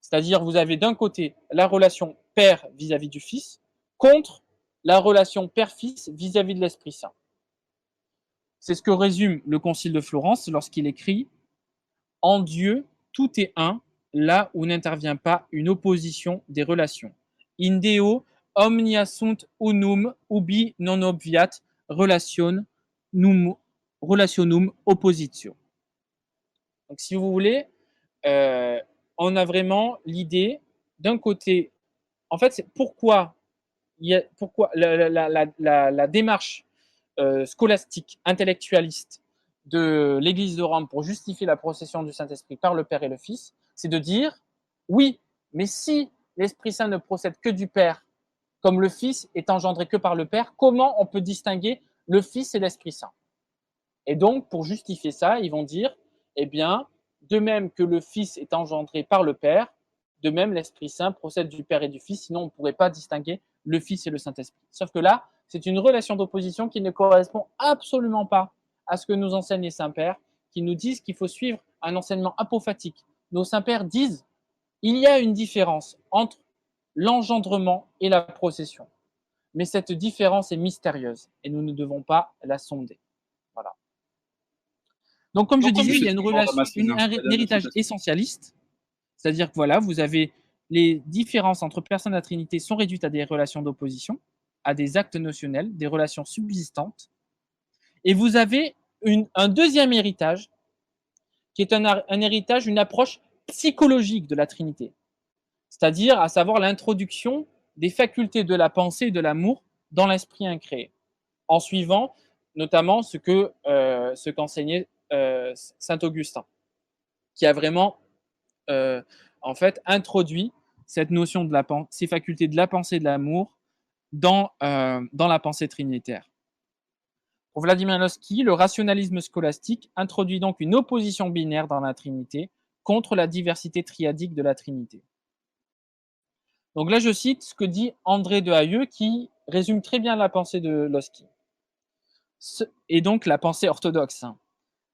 c'est-à-dire vous avez d'un côté la relation père vis-à-vis du Fils, contre la relation père-fils vis-à-vis de l'Esprit Saint. C'est ce que résume le Concile de Florence lorsqu'il écrit « En Dieu, tout est un, là où n'intervient pas une opposition des relations. In Deo omnia sunt unum ubi non obviat relationum oppositio. » Donc, si vous voulez, on a vraiment l'idée d'un côté, en fait, c'est pourquoi la démarche scolastique, intellectualiste de l'Église de Rome pour justifier la procession du Saint-Esprit par le Père et le Fils, c'est de dire, oui, mais si l'Esprit Saint ne procède que du Père, comme le Fils est engendré que par le Père, comment on peut distinguer le Fils et l'Esprit Saint? Et donc, pour justifier ça, ils vont dire, eh bien, de même que le Fils est engendré par le Père, de même l'Esprit Saint procède du Père et du Fils, sinon on ne pourrait pas distinguer le Fils et le Saint-Esprit. Sauf que là, c'est une relation d'opposition qui ne correspond absolument pas à ce que nous enseignent les saints-pères, qui nous disent qu'il faut suivre un enseignement apophatique. Nos saints-pères disent il y a une différence entre l'engendrement et la procession. Mais cette différence est mystérieuse et nous ne devons pas la sonder. Voilà. Donc, comme je disais, il y a une relation, un héritage essentialiste, c'est-à-dire que voilà, vous avez les différences entre personnes de la Trinité sont réduites à des relations d'opposition, à des actes notionnels, des relations subsistantes. Et vous avez un deuxième héritage, qui est un héritage, une approche psychologique de la Trinité, c'est-à-dire à savoir l'introduction des facultés de la pensée et de l'amour dans l'esprit incréé, en suivant notamment ce qu'enseignait saint Augustin, qui a vraiment en fait introduit cette notion de ces facultés de la pensée et de l'amour dans la pensée trinitaire. Pour Vladimir Lossky, le rationalisme scolastique introduit donc une opposition binaire dans la Trinité contre la diversité triadique de la Trinité. Donc là, je cite ce que dit André de Hayeux, qui résume très bien la pensée de Lossky. Et donc la pensée orthodoxe.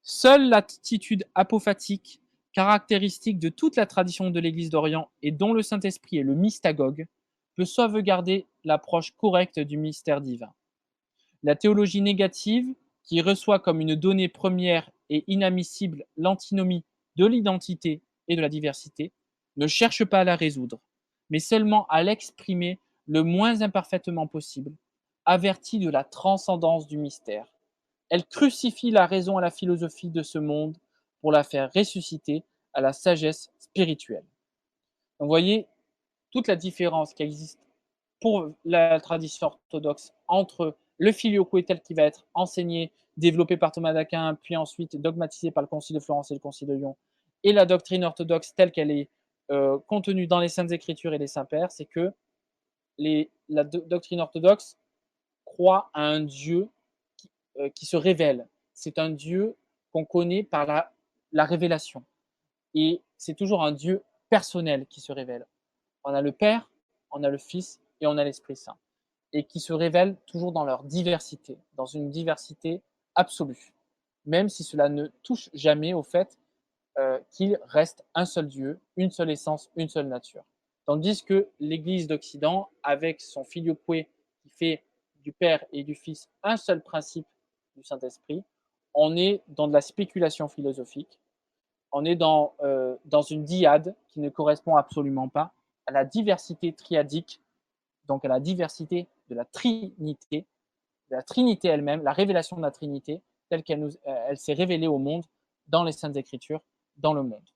Seule l'attitude apophatique, caractéristique de toute la tradition de l'Église d'Orient et dont le Saint-Esprit est le mystagogue, peut sauvegarder l'approche correcte du mystère divin. La théologie négative, qui reçoit comme une donnée première et inadmissible l'antinomie de l'identité et de la diversité, ne cherche pas à la résoudre, mais seulement à l'exprimer le moins imparfaitement possible, avertie de la transcendance du mystère. Elle crucifie la raison à la philosophie de ce monde pour la faire ressusciter à la sagesse spirituelle. Donc, vous voyez toute la différence qui existe pour la tradition orthodoxe entre le filioque tel qui va être enseigné, développé par Thomas d'Aquin, puis ensuite dogmatisé par le Concile de Florence et le Concile de Lyon, et la doctrine orthodoxe telle qu'elle est contenue dans les Saintes Écritures et les Saints-Pères, c'est que la doctrine orthodoxe croit à un Dieu qui se révèle. C'est un Dieu qu'on connaît par la révélation. Et c'est toujours un Dieu personnel qui se révèle. On a le Père, on a le Fils et on a l'Esprit Saint. Et qui se révèlent toujours dans leur diversité, dans une diversité absolue. Même si cela ne touche jamais au fait qu'il reste un seul Dieu, une seule essence, une seule nature. Tandis que l'Église d'Occident, avec son filioque qui fait du Père et du Fils un seul principe du Saint-Esprit, on est dans de la spéculation philosophique, on est dans une dyade qui ne correspond absolument pas à la diversité triadique, donc à la diversité de la Trinité elle-même, la révélation de la Trinité, telle elle s'est révélée au monde dans les Saintes Écritures, dans le monde.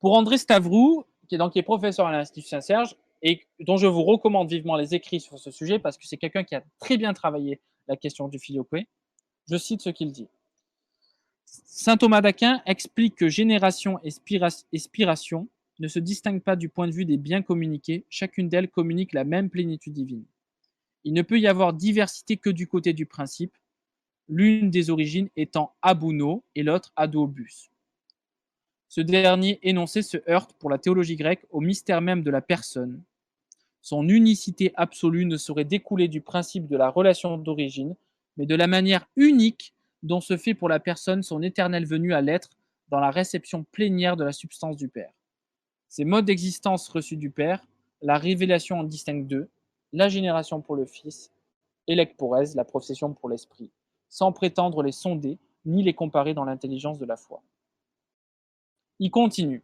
Pour André Stavroux, qui est professeur à l'Institut Saint-Serge, et dont je vous recommande vivement les écrits sur ce sujet, parce que c'est quelqu'un qui a très bien travaillé la question du filioque, je cite ce qu'il dit. Saint Thomas d'Aquin explique que génération et spiration ne se distinguent pas du point de vue des biens communiqués, chacune d'elles communique la même plénitude divine. Il ne peut y avoir diversité que du côté du principe, l'une des origines étant Abouno et l'autre Adobus. Ce dernier énoncé se heurte pour la théologie grecque au mystère même de la personne. Son unicité absolue ne saurait découler du principe de la relation d'origine, mais de la manière unique dont se fait pour la personne son éternelle venue à l'être dans la réception plénière de la substance du Père. Ces modes d'existence reçus du Père, la révélation en distingue deux, la génération pour le Fils et l'ecporèse, la procession pour l'Esprit, sans prétendre les sonder ni les comparer dans l'intelligence de la foi. Il continue.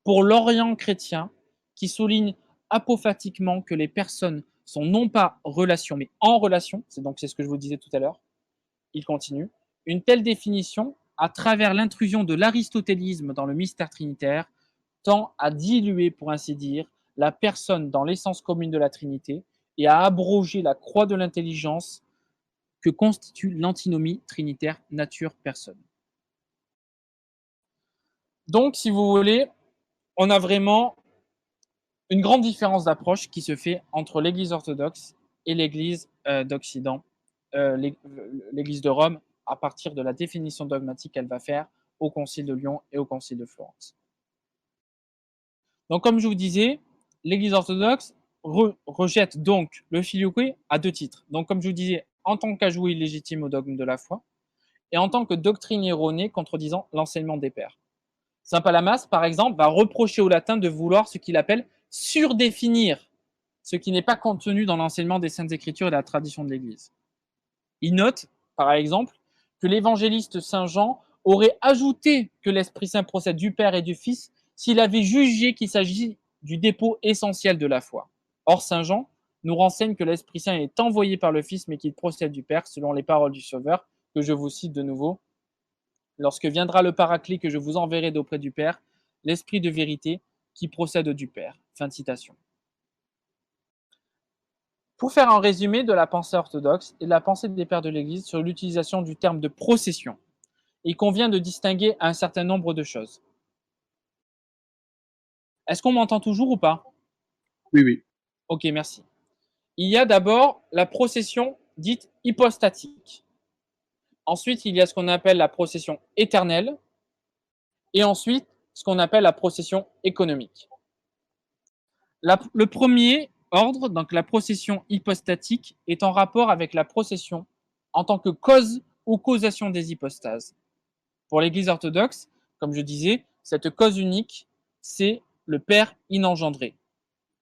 Pour l'Orient chrétien, qui souligne apophatiquement que les personnes sont non pas relation, mais en relation, c'est ce que je vous disais tout à l'heure, il continue, une telle définition, à travers l'intrusion de l'aristotélisme dans le mystère trinitaire, tend à diluer, pour ainsi dire, la personne dans l'essence commune de la Trinité et à abroger la croix de l'intelligence que constitue l'antinomie trinitaire nature-personne. Donc, si vous voulez, on a vraiment une grande différence d'approche qui se fait entre l'Église orthodoxe et l'Église d'Occident, l'Église de Rome, à partir de la définition dogmatique qu'elle va faire au Concile de Lyon et au Concile de Florence. Donc, comme je vous disais, l'Église orthodoxe rejette donc le filioque à deux titres. Donc, comme je vous disais, en tant qu'ajout illégitime au dogme de la foi et en tant que doctrine erronée contredisant l'enseignement des pères. Saint Palamas, par exemple, va reprocher aux latins de vouloir ce qu'il appelle surdéfinir ce qui n'est pas contenu dans l'enseignement des Saintes Écritures et de la tradition de l'Église. Il note, par exemple, que l'évangéliste Saint Jean aurait ajouté que l'Esprit Saint procède du Père et du Fils s'il avait jugé qu'il s'agit du dépôt essentiel de la foi. Or, Saint Jean nous renseigne que l'Esprit Saint est envoyé par le Fils, mais qu'il procède du Père, selon les paroles du Sauveur, que je vous cite de nouveau. Lorsque viendra le Paraclet que je vous enverrai d'auprès du Père, l'Esprit de vérité qui procède du Père. Fin de citation. Pour faire un résumé de la pensée orthodoxe et de la pensée des pères de l'Église sur l'utilisation du terme de procession, il convient de distinguer un certain nombre de choses. Est-ce qu'on m'entend toujours ou pas? Oui, oui. Ok, merci. Il y a d'abord la procession dite hypostatique. Ensuite, il y a ce qu'on appelle la procession éternelle. Et ensuite, ce qu'on appelle la procession économique. Le premier ordre, donc la procession hypostatique, est en rapport avec la procession en tant que cause ou causation des hypostases. Pour l'Église orthodoxe, comme je disais, cette cause unique, c'est le Père inengendré.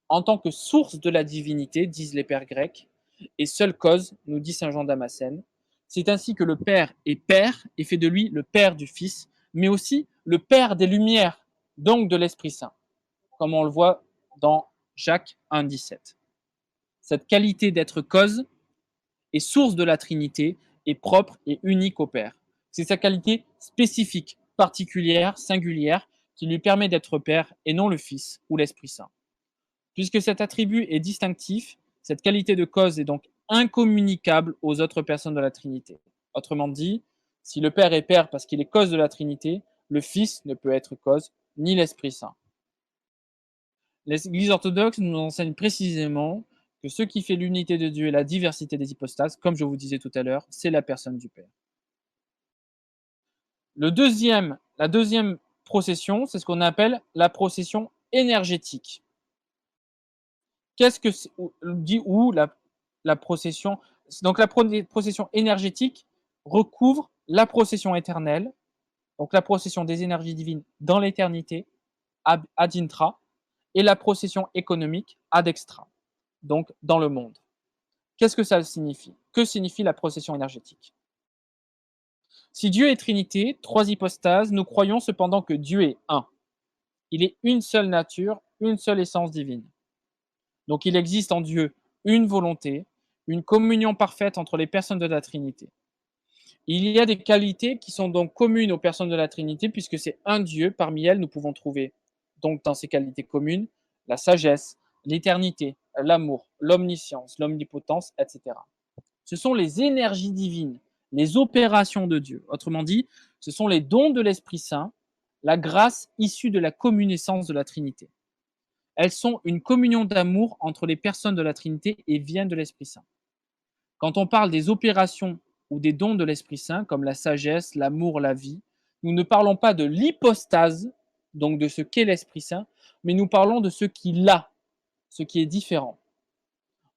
En tant que source de la divinité, disent les pères grecs, et seule cause, nous dit saint Jean Damascène, c'est ainsi que le Père est Père et fait de lui le Père du Fils, mais aussi le Père des Lumières, donc de l'Esprit Saint, comme on le voit dans Jacques 1, 17. Cette qualité d'être cause et source de la Trinité est propre et unique au Père. C'est sa qualité spécifique, particulière, singulière, qui lui permet d'être Père et non le Fils ou l'Esprit Saint. Puisque cet attribut est distinctif, cette qualité de cause est donc incommunicable aux autres personnes de la Trinité. Autrement dit, si le Père est Père parce qu'il est cause de la Trinité, le Fils ne peut être cause, ni l'Esprit Saint. L'Église orthodoxe nous enseigne précisément que ce qui fait l'unité de Dieu et la diversité des hypostases, comme je vous disais tout à l'heure, c'est la personne du Père. La deuxième procession, c'est ce qu'on appelle la procession énergétique. Qu'est-ce que dit où la procession? Donc la procession énergétique recouvre la procession éternelle, donc la procession des énergies divines dans l'éternité, ad intra, et la procession économique ad extra, donc dans le monde. Qu'est-ce que ça signifie? Que signifie la procession énergétique? Si Dieu est Trinité, trois hypostases, nous croyons cependant que Dieu est un. Il est une seule nature, une seule essence divine. Donc il existe en Dieu une volonté, une communion parfaite entre les personnes de la Trinité. Il y a des qualités qui sont donc communes aux personnes de la Trinité, puisque c'est un Dieu. Parmi elles, nous pouvons trouver, donc dans ces qualités communes, la sagesse, l'éternité, l'amour, l'omniscience, l'omnipotence, etc. Ce sont les énergies divines, les opérations de Dieu. Autrement dit, ce sont les dons de l'Esprit Saint, la grâce issue de la commune essence de la Trinité. Elles sont une communion d'amour entre les personnes de la Trinité et viennent de l'Esprit Saint. Quand on parle des opérations ou des dons de l'Esprit Saint, comme la sagesse, l'amour, la vie, nous ne parlons pas de l'hypostase, donc de ce qu'est l'Esprit Saint, mais nous parlons de ce qu'il a, ce qui est différent.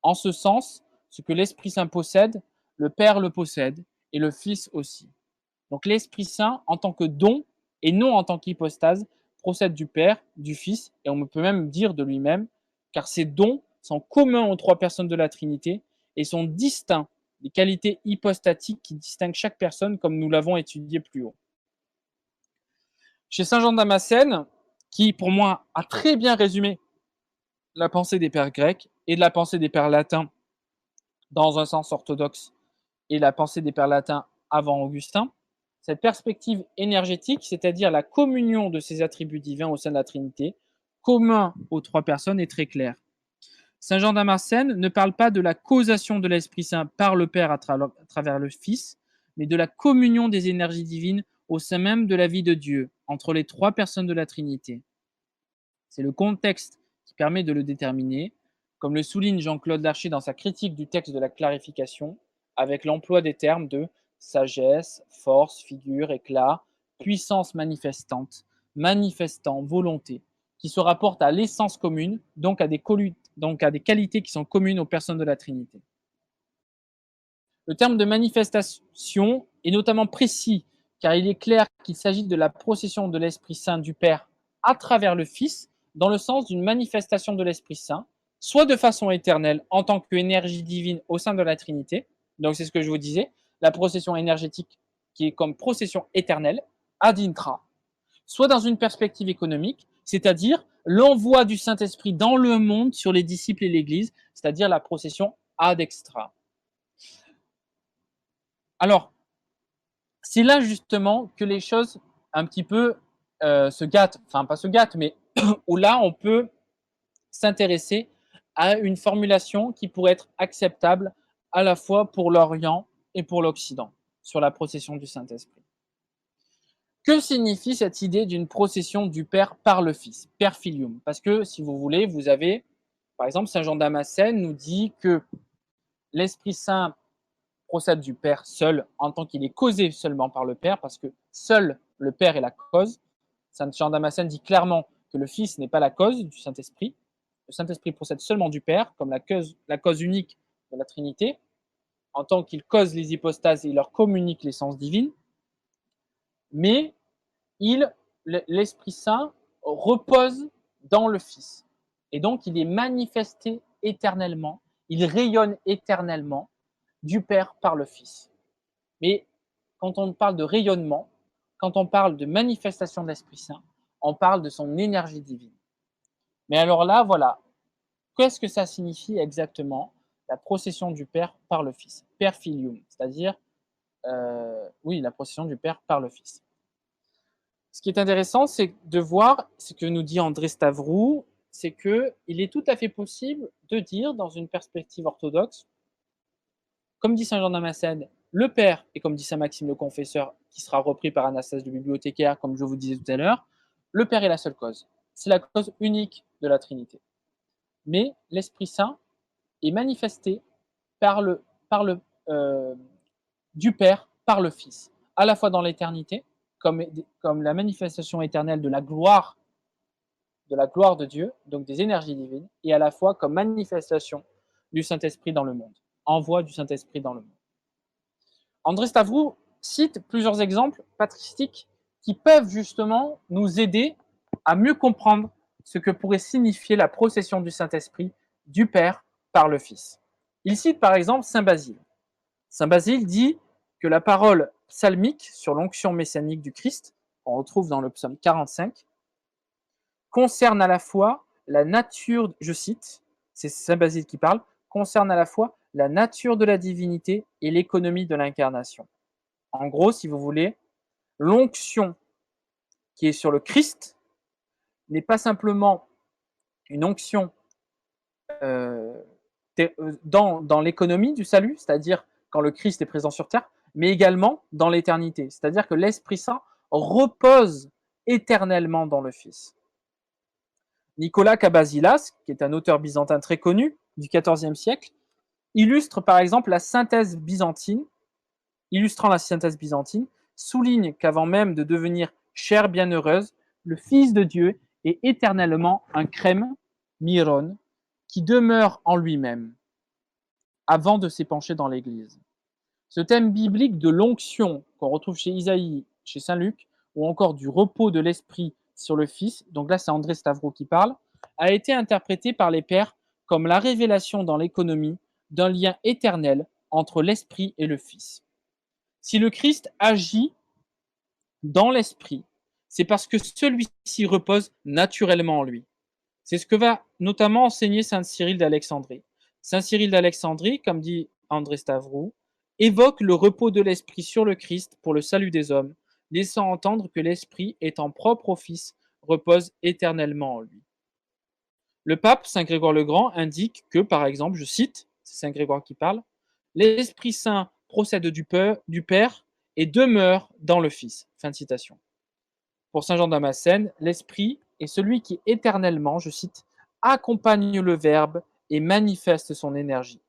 En ce sens, ce que l'Esprit Saint possède, le Père le possède et le Fils aussi. Donc l'Esprit Saint, en tant que don et non en tant qu'hypostase, procède du Père, du Fils, et on peut même dire de lui-même, car ces dons sont communs aux trois personnes de la Trinité et sont distincts des qualités hypostatiques qui distinguent chaque personne, comme nous l'avons étudié plus haut. Chez Saint Jean Damascène, qui pour moi a très bien résumé la pensée des pères grecs et de la pensée des pères latins dans un sens orthodoxe et la pensée des pères latins avant Augustin, cette perspective énergétique, c'est-à-dire la communion de ces attributs divins au sein de la Trinité, commun aux trois personnes, est très claire. Saint Jean Damascène ne parle pas de la causation de l'Esprit Saint par le Père à travers le Fils, mais de la communion des énergies divines au sein même de la vie de Dieu, entre les trois personnes de la Trinité. C'est le contexte qui permet de le déterminer, comme le souligne Jean-Claude Larcher dans sa critique du texte de la clarification, avec l'emploi des termes de sagesse, force, figure, éclat, puissance manifestante, manifestant, volonté, qui se rapportent à l'essence commune, donc à des qualités qui sont communes aux personnes de la Trinité. Le terme de manifestation est notamment précis, car il est clair qu'il s'agit de la procession de l'Esprit Saint du Père à travers le Fils, dans le sens d'une manifestation de l'Esprit Saint, soit de façon éternelle en tant qu'énergie divine au sein de la Trinité, donc c'est ce que je vous disais, la procession énergétique qui est comme procession éternelle, ad intra, soit dans une perspective économique, c'est-à-dire l'envoi du Saint-Esprit dans le monde sur les disciples et l'Église, c'est-à-dire la procession ad extra. Alors, c'est là justement que les choses un petit peu se gâtent, enfin pas se gâtent, mais où là on peut s'intéresser à une formulation qui pourrait être acceptable à la fois pour l'Orient et pour l'Occident sur la procession du Saint-Esprit. Que signifie cette idée d'une procession du Père par le Fils, per filium? Parce que si vous voulez, vous avez, par exemple, Saint Jean Damascène nous dit que l'Esprit Saint procède du Père seul en tant qu'il est causé seulement par le Père, parce que seul le Père est la cause. Saint Jean Damascène dit clairement que le Fils n'est pas la cause du Saint-Esprit. Le Saint-Esprit procède seulement du Père, comme la cause unique de la Trinité, en tant qu'il cause les hypostases et il leur communique l'essence divine. Mais l'Esprit Saint repose dans le Fils. Et donc, il est manifesté éternellement, il rayonne éternellement du Père par le Fils. Mais quand on parle de rayonnement, quand on parle de manifestation de l'Esprit Saint, on parle de son énergie divine. Mais alors là, voilà, qu'est-ce que ça signifie exactement, la procession du Père par le Fils, per filium, c'est-à-dire, oui, la procession du Père par le Fils. Ce qui est intéressant, c'est de voir ce que nous dit André Stavroux, c'est qu'il est tout à fait possible de dire, dans une perspective orthodoxe, comme dit Saint Jean Damascène, le Père, et comme dit Saint Maxime le Confesseur, qui sera repris par Anastase le Bibliothécaire, comme je vous disais tout à l'heure, le Père est la seule cause. C'est la cause unique de la Trinité. Mais l'Esprit Saint est manifesté du Père par le Fils, à la fois dans l'éternité, comme la manifestation éternelle de la gloire de Dieu, donc des énergies divines, et à la fois comme manifestation du Saint-Esprit dans le monde, envoi du Saint-Esprit dans le monde. André Stavroux cite plusieurs exemples patristiques qui peuvent justement nous aider à mieux comprendre ce que pourrait signifier la procession du Saint-Esprit du Père par le Fils. Il cite par exemple Saint Basile. Saint Basile dit que la parole psalmique sur l'onction messianique du Christ, qu'on retrouve dans le psaume 45, concerne à la fois la nature, je cite, c'est Saint Basile qui parle, concerne à la fois la nature de la divinité et l'économie de l'incarnation. En gros, si vous voulez, l'onction qui est sur le Christ n'est pas simplement une onction dans l'économie du salut, c'est-à-dire quand le Christ est présent sur terre, mais également dans l'éternité. C'est-à-dire que l'Esprit Saint repose éternellement dans le Fils. Nicolas Cabasilas, qui est un auteur byzantin très connu du XIVe siècle, illustre par exemple la synthèse byzantine, illustrant la synthèse byzantine, souligne qu'avant même de devenir chair bienheureuse, le Fils de Dieu est éternellement un crème, myron, qui demeure en lui-même, avant de s'épancher dans l'Église. Ce thème biblique de l'onction qu'on retrouve chez Isaïe, chez Saint Luc, ou encore du repos de l'Esprit sur le Fils, donc là c'est André Stavro qui parle, a été interprété par les pères comme la révélation dans l'économie d'un lien éternel entre l'Esprit et le Fils. Si le Christ agit dans l'Esprit, c'est parce que celui-ci repose naturellement en lui. C'est ce que va notamment enseigner saint Cyril d'Alexandrie. Saint Cyril d'Alexandrie, comme dit André Stavro, évoque le repos de l'Esprit sur le Christ pour le salut des hommes, laissant entendre que l'Esprit, étant propre au Fils, repose éternellement en lui. Le pape, Saint Grégoire le Grand, indique que, par exemple, je cite, c'est Saint Grégoire qui parle, l'Esprit Saint procède du Père et demeure dans le Fils. Fin de citation. Pour Saint Jean Damascène, l'Esprit est celui qui éternellement, je cite, accompagne le Verbe et manifeste son énergie.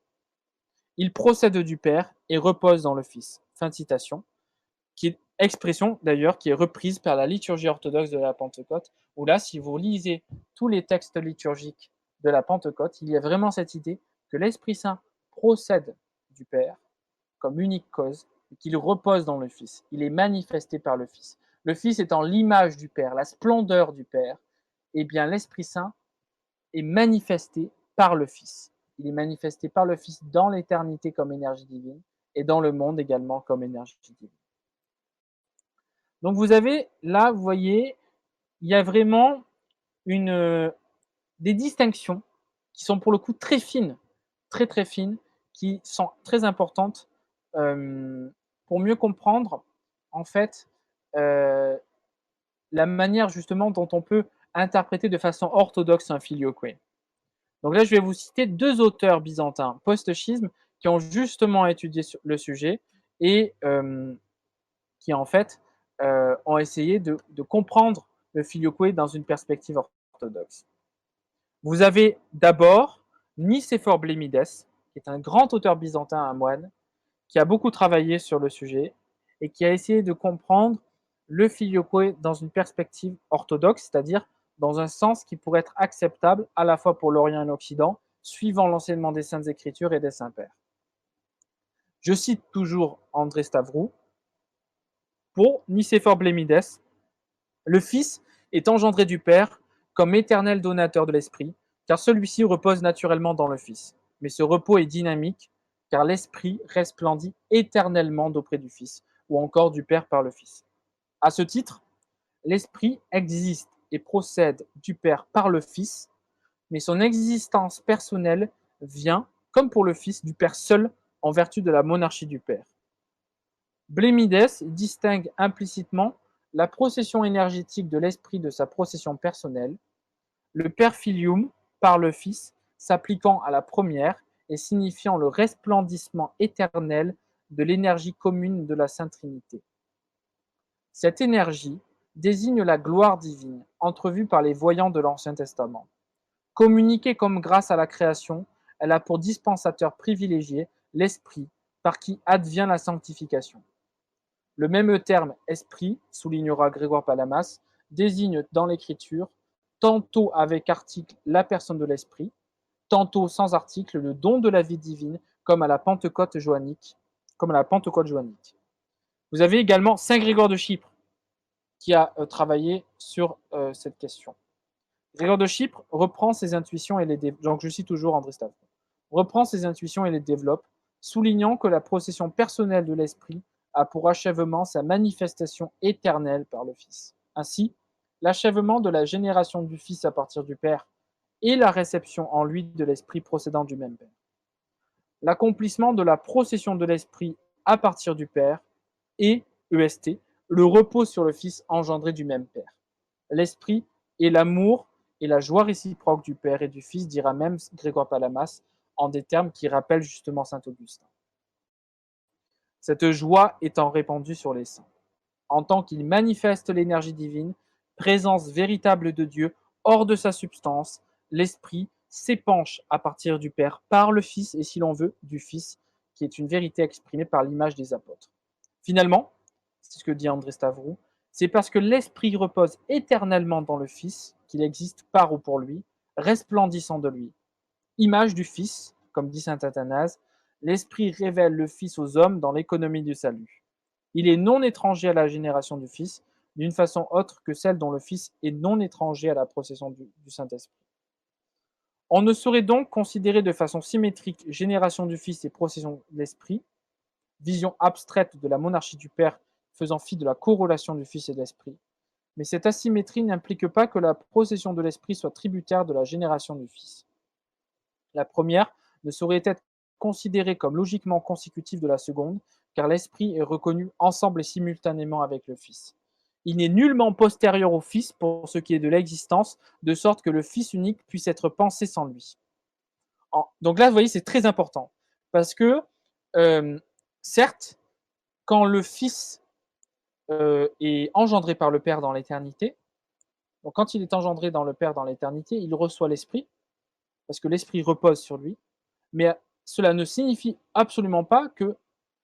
Il procède du Père et repose dans le Fils. Fin de citation. Qui est expression d'ailleurs qui est reprise par la liturgie orthodoxe de la Pentecôte, où là, si vous lisez tous les textes liturgiques de la Pentecôte, il y a vraiment cette idée que l'Esprit Saint procède du Père comme unique cause et qu'il repose dans le Fils. Il est manifesté par le Fils. Le Fils étant l'image du Père, la splendeur du Père, eh bien l'Esprit Saint est manifesté par le Fils. Il est manifesté par le Fils dans l'éternité comme énergie divine et dans le monde également comme énergie divine. Donc vous avez là, vous voyez, il y a vraiment des distinctions qui sont pour le coup très fines, très fines, qui sont très importantes pour mieux comprendre en fait la manière justement dont on peut interpréter de façon orthodoxe un filioque. Donc là, je vais vous citer deux auteurs byzantins post-schisme qui ont justement étudié le sujet et qui en fait ont essayé de comprendre le filioque dans une perspective orthodoxe. Vous avez d'abord Nicéphore Blémides, qui est un grand auteur byzantin, un moine, qui a beaucoup travaillé sur le sujet et qui a essayé de comprendre le filioque dans une perspective orthodoxe, c'est-à-dire dans un sens qui pourrait être acceptable à la fois pour l'Orient et l'Occident, suivant l'enseignement des Saintes Écritures et des Saints Pères. Je cite toujours André Stavro. Pour Nicéphore Blémides, le Fils est engendré du Père comme éternel donateur de l'Esprit, car celui-ci repose naturellement dans le Fils. Mais ce repos est dynamique, car l'Esprit resplendit éternellement d'auprès du Fils, ou encore du Père par le Fils. À ce titre, l'Esprit existe et procède du Père par le Fils, mais son existence personnelle vient, comme pour le Fils, du Père seul en vertu de la monarchie du Père. Blémides distingue implicitement la procession énergétique de l'Esprit de sa procession personnelle, le Per Filium par le Fils s'appliquant à la première et signifiant le resplendissement éternel de l'énergie commune de la Sainte Trinité. Cette énergie désigne la gloire divine, entrevue par les voyants de l'Ancien Testament. Communiquée comme grâce à la création, elle a pour dispensateur privilégié l'Esprit, par qui advient la sanctification. Le même terme « esprit », soulignera Grégoire Palamas, désigne dans l'Écriture tantôt avec article la personne de l'Esprit, tantôt sans article le don de la vie divine, comme à la Pentecôte joannique. Vous avez également Saint Grégoire de Chypre, qui a travaillé sur cette question. Grégoire de Chypre reprend ses intuitions et les développe. Donc je cite toujours André Stavron. Reprend ses intuitions et les développe, soulignant que la procession personnelle de l'esprit a pour achèvement sa manifestation éternelle par le Fils. Ainsi, l'achèvement de la génération du Fils à partir du Père et la réception en lui de l'Esprit procédant du même Père. L'accomplissement de la procession de l'Esprit à partir du Père et, EST, le repos sur le Fils engendré du même Père. L'Esprit est l'amour et la joie réciproque du Père et du Fils, dira même Grégoire Palamas, en des termes qui rappellent justement saint Augustin. Cette joie étant répandue sur les saints, en tant qu'il manifeste l'énergie divine, présence véritable de Dieu, hors de sa substance, l'Esprit s'épanche à partir du Père par le Fils et, si l'on veut, du Fils, qui est une vérité exprimée par l'image des apôtres. Finalement, c'est ce que dit André Stavroux, c'est parce que l'Esprit repose éternellement dans le Fils qu'il existe par ou pour lui, resplendissant de lui. Image du Fils, comme dit saint Athanase, l'Esprit révèle le Fils aux hommes dans l'économie du salut. Il est non étranger à la génération du Fils, d'une façon autre que celle dont le Fils est non étranger à la procession du Saint-Esprit. On ne saurait donc considérer de façon symétrique génération du Fils et procession de l'Esprit, vision abstraite de la monarchie du Père faisant fi de la corrélation du Fils et de l'Esprit. Mais cette asymétrie n'implique pas que la procession de l'Esprit soit tributaire de la génération du Fils. La première ne saurait être considérée comme logiquement consécutive de la seconde, car l'Esprit est reconnu ensemble et simultanément avec le Fils. Il n'est nullement postérieur au Fils pour ce qui est de l'existence, de sorte que le Fils unique puisse être pensé sans lui. Donc là, vous voyez, c'est très important, parce que, certes, quand le Fils est engendré par le Père dans l'éternité, donc quand il est engendré dans le Père dans l'éternité, il reçoit l'Esprit, parce que l'Esprit repose sur lui, mais cela ne signifie absolument pas que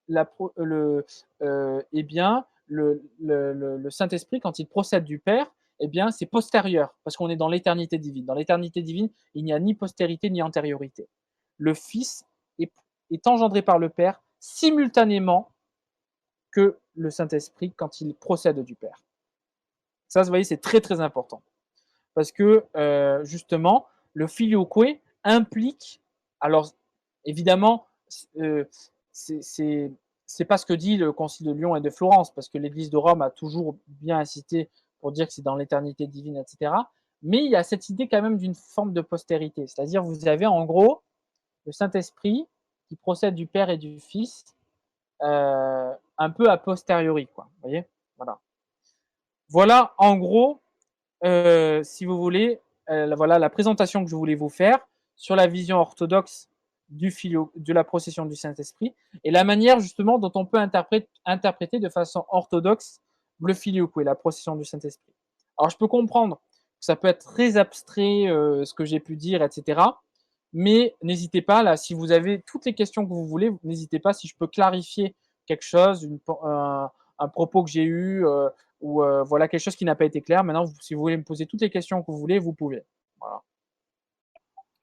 eh bien, le Saint-Esprit, quand il procède du Père, eh bien, c'est postérieur, parce qu'on est dans l'éternité divine. Dans l'éternité divine, il n'y a ni postérité ni antériorité. Le Fils est engendré par le Père simultanément que le Saint-Esprit quand il procède du Père. Ça, vous voyez, c'est très très important. Parce que, justement, le filioque implique, alors évidemment, c'est pas ce que dit le Concile de Lyon et de Florence, parce que l'Église de Rome a toujours bien incité pour dire que c'est dans l'éternité divine, etc. Mais il y a cette idée quand même d'une forme de postérité. C'est-à-dire, vous avez en gros le Saint-Esprit qui procède du Père et du Fils un peu a posteriori, quoi. Vous voyez, voilà. Voilà, en gros, si vous voulez, voilà la présentation que je voulais vous faire sur la vision orthodoxe de la procession du Saint-Esprit et la manière justement dont on peut interpréter de façon orthodoxe le filioque, la procession du Saint-Esprit. Alors je peux comprendre que ça peut être très abstrait, ce que j'ai pu dire, etc. Mais n'hésitez pas, là, si vous avez toutes les questions que vous voulez, n'hésitez pas, si je peux clarifier quelque chose, un propos que j'ai eu, ou voilà quelque chose qui n'a pas été clair. Maintenant, si vous voulez me poser toutes les questions que vous voulez, vous pouvez. Voilà.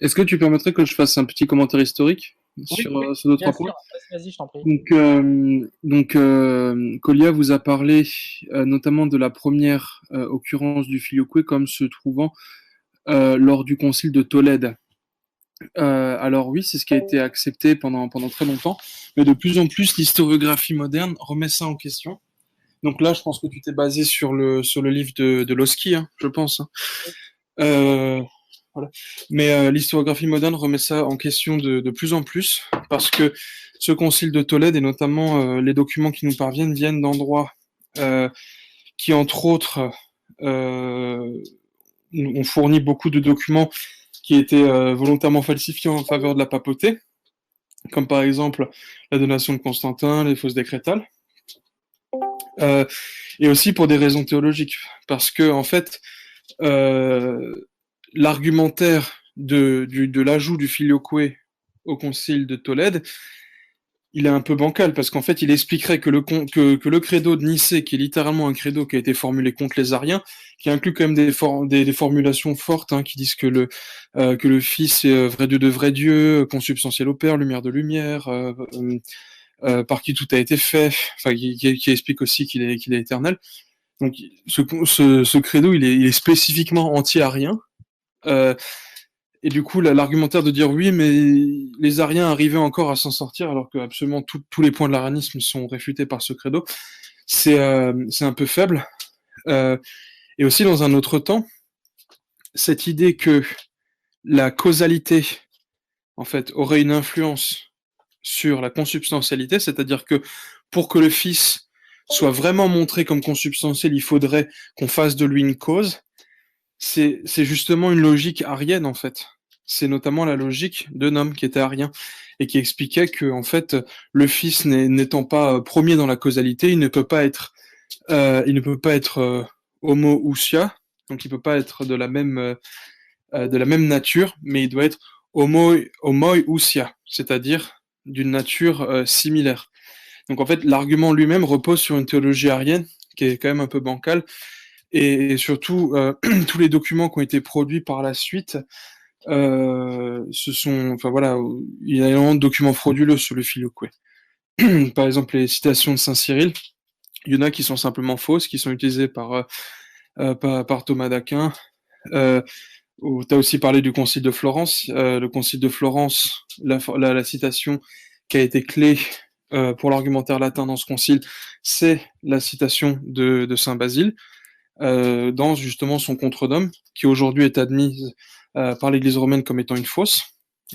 Est-ce que tu permettrais que je fasse un petit commentaire historique sur Oui, deux, bien trois points? sûr. Vas-y, je t'en prie. Colia vous a parlé notamment de la première occurrence du filioque comme se trouvant lors du concile de Tolède. Alors oui, c'est ce qui a été accepté pendant très longtemps, mais de plus en plus, l'historiographie moderne remet ça en question. Donc là, je pense que tu t'es basé sur le livre de Lossky, hein, je pense. Hein. Voilà. Mais l'historiographie moderne remet ça en question de plus en plus, parce que ce concile de Tolède, et notamment les documents qui nous parviennent, viennent d'endroits qui, entre autres, ont fourni beaucoup de documents qui étaient volontairement falsifiés en faveur de la papauté, comme par exemple la donation de Constantin, les fausses décrétales, et aussi pour des raisons théologiques, parce que en fait, l'argumentaire de l'ajout du filioque au concile de Tolède, il est un peu bancal, parce qu'en fait, il expliquerait que le credo de Nicée, qui est littéralement un credo qui a été formulé contre les Ariens, qui inclut quand même des formulations fortes, hein, qui disent que le Fils est vrai Dieu de vrai Dieu, consubstantiel au Père, lumière de lumière, par qui tout a été fait, enfin, qui explique aussi qu'il est éternel. Donc ce credo, il est spécifiquement anti-arien. Et du coup, l'argumentaire de dire oui, mais les Ariens arrivaient encore à s'en sortir, alors que absolument tous les points de l'arianisme sont réfutés par ce credo, c'est un peu faible. Et aussi, dans un autre temps, cette idée que la causalité, en fait, aurait une influence sur la consubstantialité, c'est-à-dire que pour que le Fils soit vraiment montré comme consubstantiel, il faudrait qu'on fasse de lui une cause. C'est justement une logique arienne, en fait. C'est notamment la logique de Nom, qui était arien, et qui expliquait que, en fait, le Fils n'étant pas premier dans la causalité, il ne peut pas être, homo-ousia, donc il peut pas être de la même nature, mais il doit être homoi-ousia, c'est-à-dire d'une nature similaire. Donc en fait, l'argument lui-même repose sur une théologie arienne qui est quand même un peu bancale, et surtout tous les documents qui ont été produits par la suite, enfin voilà, il y a énormément de documents frauduleux sur le filioque. Par exemple, les citations de Saint Cyril, il y en a qui sont simplement fausses, qui sont utilisées par Thomas d'Aquin. Tu as aussi parlé du Concile de Florence. Le Concile de Florence, la citation qui a été clé pour l'argumentaire latin dans ce concile, c'est la citation de Saint Basile, dans justement son contre-nomme, qui aujourd'hui est admise par l'Église romaine comme étant une fausse.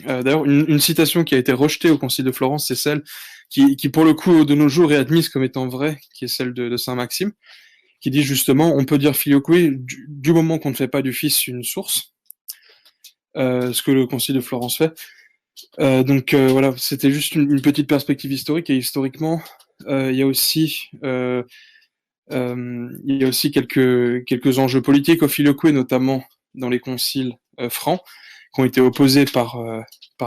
D'ailleurs, une citation qui a été rejetée au Concile de Florence, c'est celle qui, pour le coup, de nos jours, est admise comme étant vraie, qui est celle de Saint Maxime, qui dit justement, on peut dire filioque du moment qu'on ne fait pas du Fils une source, ce que le Concile de Florence fait. Donc voilà, c'était juste une petite perspective historique, et historiquement, il y a aussi quelques enjeux politiques au filioque, notamment dans les conciles francs, qui ont été opposés par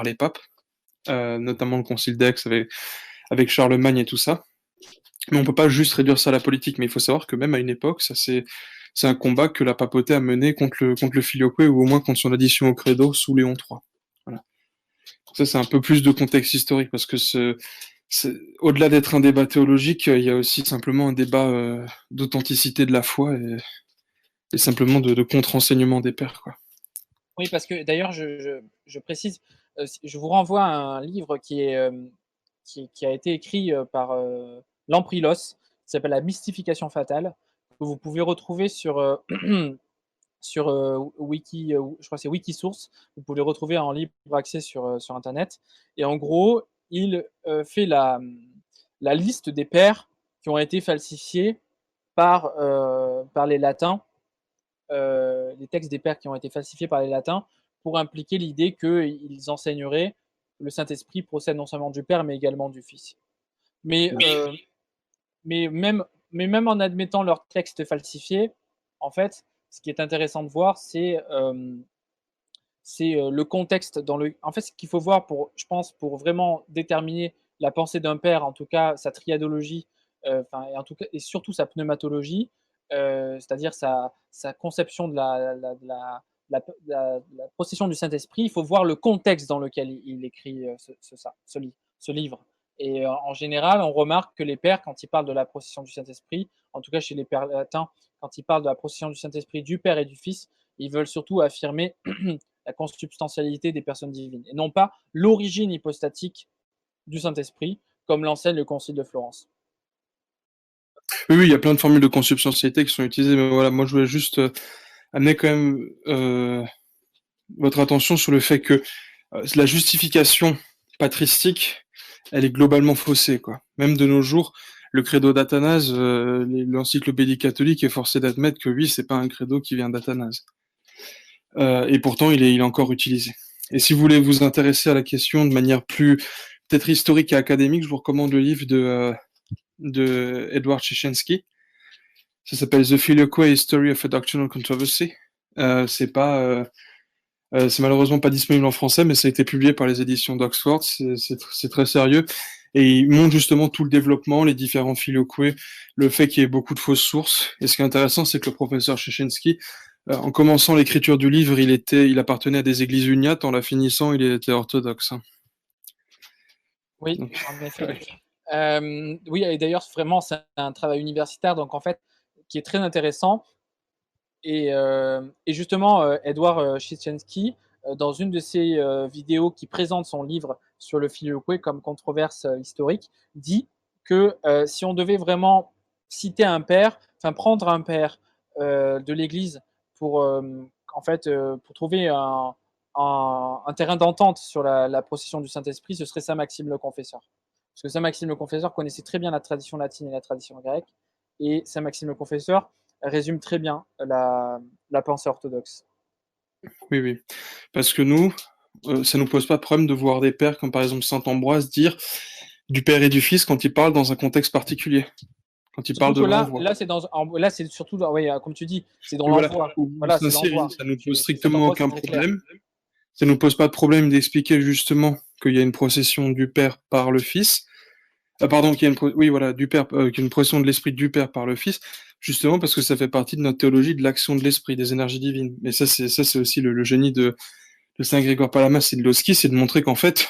les papes, notamment le concile d'Aix avec Charlemagne et tout ça. Mais on peut pas juste réduire ça à la politique, mais il faut savoir que même à une époque, c'est un combat que la papauté a mené contre le filioque, ou au moins contre son addition au credo sous Léon III. Voilà. Ça, c'est un peu plus de contexte historique, parce que au-delà d'être un débat théologique, il y a aussi simplement un débat d'authenticité de la foi, et simplement de contre-enseignement des pères, quoi. Oui, parce que d'ailleurs, je précise, je vous renvoie à un livre qui a été écrit par Lamprilos, qui s'appelle La mystification fatale, que vous pouvez retrouver sur, sur Wiki, je crois que c'est Wikisource. Vous pouvez le retrouver en libre accès sur Internet. Et en gros, il fait la liste des pères qui ont été falsifiés par les latins, les textes des pères qui ont été falsifiés par les latins, pour impliquer l'idée qu'ils enseigneraient le Saint-Esprit procède non seulement du Père, mais également du Fils. Mais, mais, même, mais même en admettant leurs textes falsifiés, en fait, ce qui est intéressant de voir, c'est le contexte dans le. En fait, ce qu'il faut voir je pense, pour vraiment déterminer la pensée d'un père, en tout cas sa triadologie, et surtout sa pneumatologie, c'est-à-dire sa conception de la procession du Saint-Esprit. Il faut voir le contexte dans lequel il écrit ce livre. Et en général, on remarque que les pères, quand ils parlent de la procession du Saint-Esprit, en tout cas chez les pères latins, quand ils parlent de la procession du Saint-Esprit du Père et du Fils, ils veulent surtout affirmer la consubstantialité des personnes divines, et non pas l'origine hypostatique du Saint-Esprit, comme l'enseigne le Concile de Florence. Oui, il y a plein de formules de consubstantialité qui sont utilisées, mais voilà, moi je voulais juste amener quand même votre attention sur le fait que la justification patristique, elle est globalement faussée, quoi. Même de nos jours, le credo d'Athanase, l'encyclopédie catholique est forcée d'admettre que oui, c'est pas un credo qui vient d'Athanase. Et pourtant, il est encore utilisé. Et si vous voulez vous intéresser à la question de manière plus peut-être historique et académique, je vous recommande le livre de Edward Cieszynski. Ça s'appelle The Filioque History of a Doctrinal Controversy. C'est malheureusement pas disponible en français, mais ça a été publié par les éditions d'Oxford. C'est très sérieux. Et il montre justement tout le développement, les différents filioque, le fait qu'il y ait beaucoup de fausses sources. Et ce qui est intéressant, c'est que le professeur Cieszynski, en commençant l'écriture du livre, il appartenait à des églises uniates. En la finissant, il était orthodoxe. Oui, Donc, en effet. Oui, et d'ailleurs, vraiment, c'est un travail universitaire. Donc, en fait, qui est très intéressant. Et justement, Edward Shishensky, dans une de ses vidéos qui présente son livre sur le filioque comme controverse historique, dit que si on devait vraiment citer un père, enfin prendre un père de l'Église pour, en fait, pour trouver un terrain d'entente sur la procession du Saint-Esprit, ce serait Saint Maxime le Confesseur. Parce que Saint Maxime le Confesseur connaissait très bien la tradition latine et la tradition grecque, et Saint Maxime le Confesseur résume très bien la pensée orthodoxe. Oui, oui. Parce que nous, ça nous pose pas de problème de voir des pères comme par exemple saint Ambroise dire du Père et du Fils quand il parle dans un contexte particulier. Quand il Surtout parle de que là, l'envoi. là c'est surtout, ouais, comme tu dis, c'est dans Et voilà. l'envoi. Ou Voilà, c'est Saint-Cyril, l'envoi. ça nous pose Saint strictement Ambroise, c'est aucun très clair. problème. Ça nous pose pas de problème d'expliquer justement qu'il y a une procession du Père par le Fils. Pardon, qu'il y a oui, voilà, du Père, qu'il y a une procession de l'Esprit du Père par le Fils, justement parce que ça fait partie de notre théologie de l'action de l'Esprit, des énergies divines. Mais ça, c'est aussi le génie de Saint Grégoire Palamas et de Lossky, c'est de montrer qu'en fait,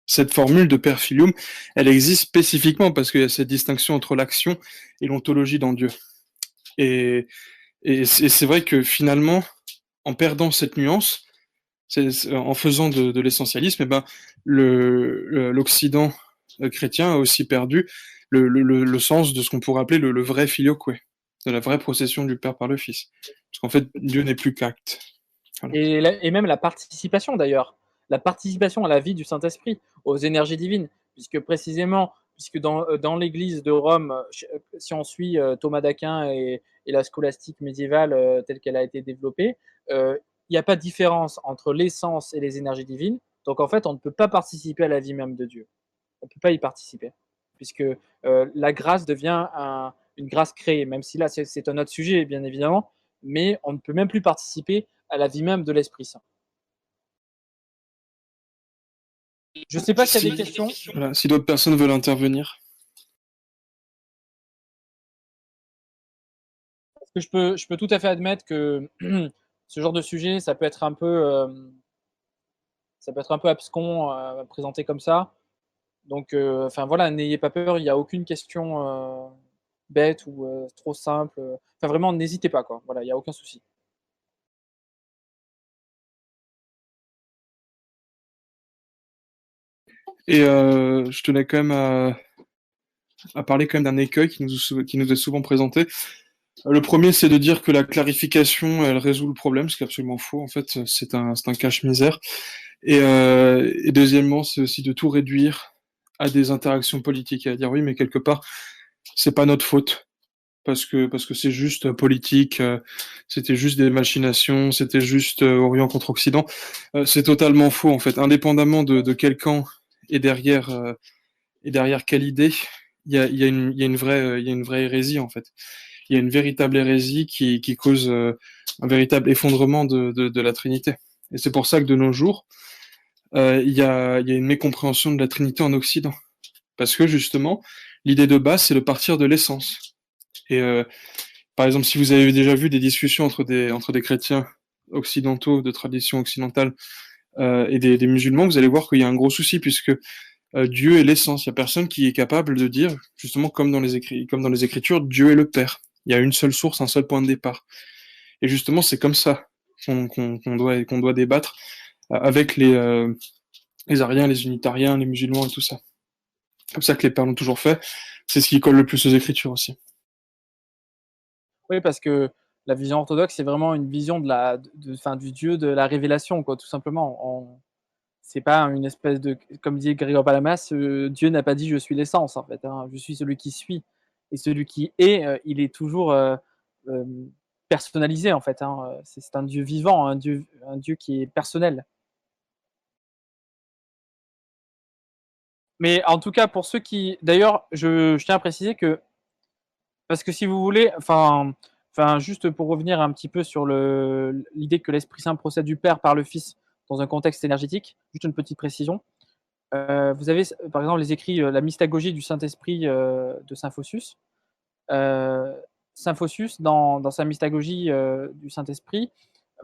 cette formule de Père Filium, elle existe spécifiquement parce qu'il y a cette distinction entre l'action et l'ontologie dans Dieu. Et, c'est vrai que finalement, en perdant cette nuance, en faisant de l'essentialisme, eh ben, l'Occident chrétien a aussi perdu le sens de ce qu'on pourrait appeler le vrai filioque, de la vraie procession du Père par le Fils. Parce qu'en fait, Dieu n'est plus qu'acte. Voilà. Et même la participation d'ailleurs, la participation à la vie du Saint-Esprit, aux énergies divines, puisque précisément, puisque dans l'Église de Rome, si on suit Thomas d'Aquin et la scolastique médiévale telle qu'elle a été développée, il n'y a pas de différence entre l'essence et les énergies divines. Donc en fait, on ne peut pas participer à la vie même de Dieu. On ne peut pas y participer, puisque la grâce devient une grâce créée, même si là c'est un autre sujet, bien évidemment, mais on ne peut même plus participer à la vie même de l'Esprit Saint. Je ne sais pas s'il y a des questions. Voilà, si d'autres personnes veulent intervenir. Parce que je peux tout à fait admettre que ce genre de sujet, ça peut être un peu abscon présenté comme ça. Donc, enfin voilà, n'ayez pas peur, il n'y a aucune question bête ou trop simple. Enfin vraiment, n'hésitez pas, quoi. Voilà, il n'y a aucun souci. Et je tenais quand même à parler quand même d'un écueil qui nous est souvent présenté. Le premier, c'est de dire que la clarification, elle résout le problème, ce qui est absolument faux. En fait, c'est un cache-misère. Et deuxièmement, c'est aussi de tout réduire à des interactions politiques et à dire oui, mais quelque part, c'est pas notre faute. Parce que c'est juste politique, c'était juste des machinations, c'était juste Orient contre Occident. C'est totalement faux, en fait. Indépendamment de quel camp est derrière quelle idée, il y a une vraie hérésie, en fait. Il y a une véritable hérésie qui cause un véritable effondrement de la Trinité. Et c'est pour ça que de nos jours, il y a une mécompréhension de la Trinité en Occident. Parce que justement, l'idée de base, c'est de partir de l'essence. Et par exemple, si vous avez déjà vu des discussions entre des chrétiens occidentaux, de tradition occidentale, et des musulmans, vous allez voir qu'il y a un gros souci, puisque Dieu est l'essence. Il n'y a personne qui est capable de dire, justement, comme dans les Écritures, Dieu est le Père. Il y a une seule source, un seul point de départ. Et justement, c'est comme ça qu'on doit débattre avec les ariens, les unitariens, les musulmans et tout ça. Comme ça que les pères l'ont toujours fait. C'est ce qui colle le plus aux Écritures aussi. Oui, parce que la vision orthodoxe, c'est vraiment une vision du Dieu de la révélation, quoi, tout simplement. C'est pas une espèce de, comme dit Grégoire Palamas, Dieu n'a pas dit je suis l'essence, en fait. Hein, je suis celui qui suit. Et celui qui est, il est toujours euh, personnalisé, en fait. Hein. C'est un Dieu vivant, un Dieu qui est personnel. Mais en tout cas, pour ceux qui. D'ailleurs, je tiens à préciser que. Parce que si vous voulez. Enfin, juste pour revenir un petit peu sur l'idée que l'Esprit Saint procède du Père par le Fils dans un contexte énergétique, juste une petite précision. Vous avez par exemple les écrits La mystagogie du Saint-Esprit de Saint Phosius. Saint Phosius, dans sa mystagogie du Saint-Esprit,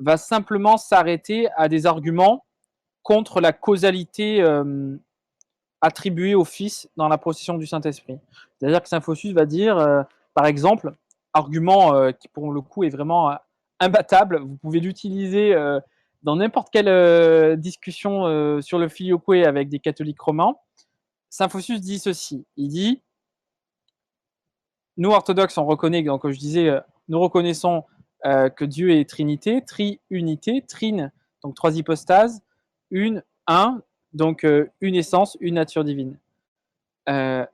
va simplement s'arrêter à des arguments contre la causalité attribuée au Fils dans la procession du Saint-Esprit. C'est-à-dire que Saint Phosius va dire, par exemple, argument qui, pour le coup, est vraiment imbattable. Vous pouvez l'utiliser dans n'importe quelle discussion sur le filioque avec des catholiques romains. Saint Faustus dit ceci. Il dit, nous, orthodoxes, on reconnaît, donc, comme je disais, nous reconnaissons que Dieu est Trinité, tri-unité, trine, donc 3 hypostases, un, donc une essence, une nature divine.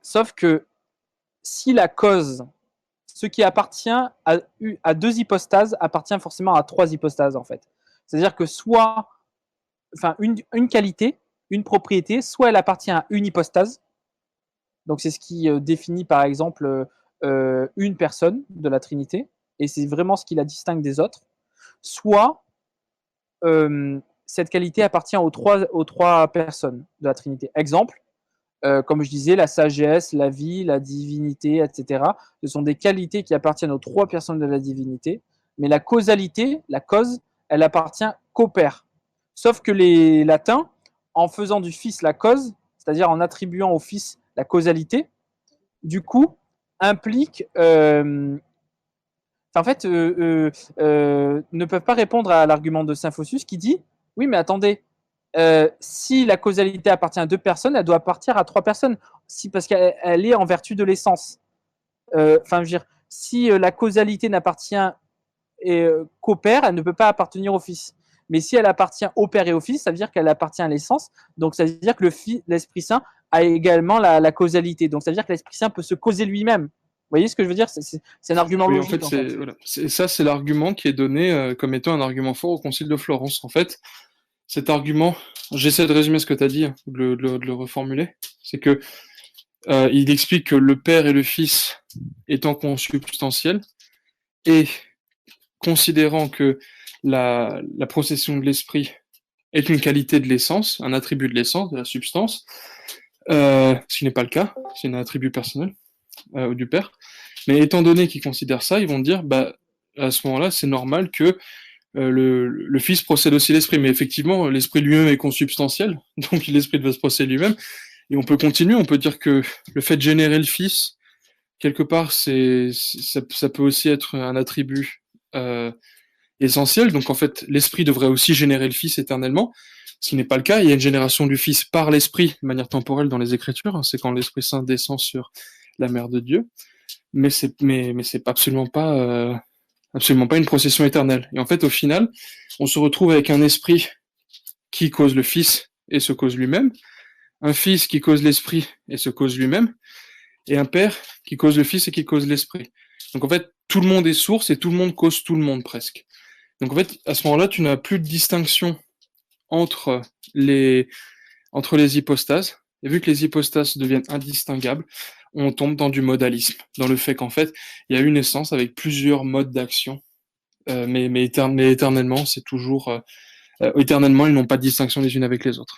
Sauf que si la cause, ce qui appartient à 2 hypostases, appartient forcément à 3 hypostases, en fait. C'est-à-dire que soit, enfin, une qualité, une propriété, soit elle appartient à une hypostase, donc c'est ce qui définit par exemple une personne de la Trinité, et c'est vraiment ce qui la distingue des autres, soit cette qualité appartient aux trois personnes de la Trinité. Exemple, comme je disais, la sagesse, la vie, la divinité, etc. Ce sont des qualités qui appartiennent aux 3 personnes de la divinité, mais la causalité, la cause, elle appartient qu'au Père. Sauf que les latins, en faisant du Fils la cause, c'est-à-dire en attribuant au Fils la causalité, du coup, implique en fait, ne peuvent pas répondre à l'argument de Saint Faustus qui dit oui, mais attendez, si la causalité appartient à 2 personnes, elle doit appartenir à 3 personnes, si, parce qu'elle est en vertu de l'essence. Enfin, je veux dire, si la causalité n'appartient qu'au Père, elle ne peut pas appartenir au Fils. Mais si elle appartient au Père et au Fils, ça veut dire qu'elle appartient à l'essence. Donc, ça veut dire que l'Esprit Saint a également la causalité. Donc, ça veut dire que l'Esprit Saint peut se causer lui-même. Vous voyez ce que je veux dire? C'est un argument Oui, logique. voilà. Ça, c'est l'argument qui est donné comme étant un argument fort au Concile de Florence. En fait, cet argument, j'essaie de résumer ce que tu as dit, de le reformuler, c'est que il explique que le Père et le Fils étant consubstantiels, et considérant que la procession de l'esprit est une qualité de l'essence, un attribut de l'essence, de la substance, ce qui n'est pas le cas, c'est un attribut personnel du Père. Mais étant donné qu'ils considèrent ça, ils vont dire, bah, à ce moment-là, c'est normal que le Fils procède aussi l'Esprit. Mais effectivement, l'Esprit lui-même est consubstantiel, donc l'Esprit doit se procéder lui-même. Et on peut continuer, on peut dire que le fait de générer le Fils, quelque part, ça peut aussi être un attribut essentiel. Donc en fait, l'Esprit devrait aussi générer le Fils éternellement, ce qui n'est pas le cas. Il y a une génération du Fils par l'Esprit de manière temporelle dans les Écritures, hein. C'est quand l'Esprit Saint descend sur la Mère de Dieu. Mais c'est absolument pas une procession éternelle. Et en fait, au final, on se retrouve avec un esprit qui cause le Fils et se cause lui-même, un Fils qui cause l'esprit et se cause lui-même, et un Père qui cause le Fils et qui cause l'esprit. Donc en fait, tout le monde est source et tout le monde cause tout le monde presque. Donc en fait, à ce moment-là, tu n'as plus de distinction entre les, entre les hypostases. Et vu que les hypostases deviennent indistinguables, on tombe dans du modalisme, dans le fait qu'en fait, il y a une essence avec plusieurs modes d'action, mais éternellement, c'est toujours éternellement, ils n'ont pas de distinction les unes avec les autres.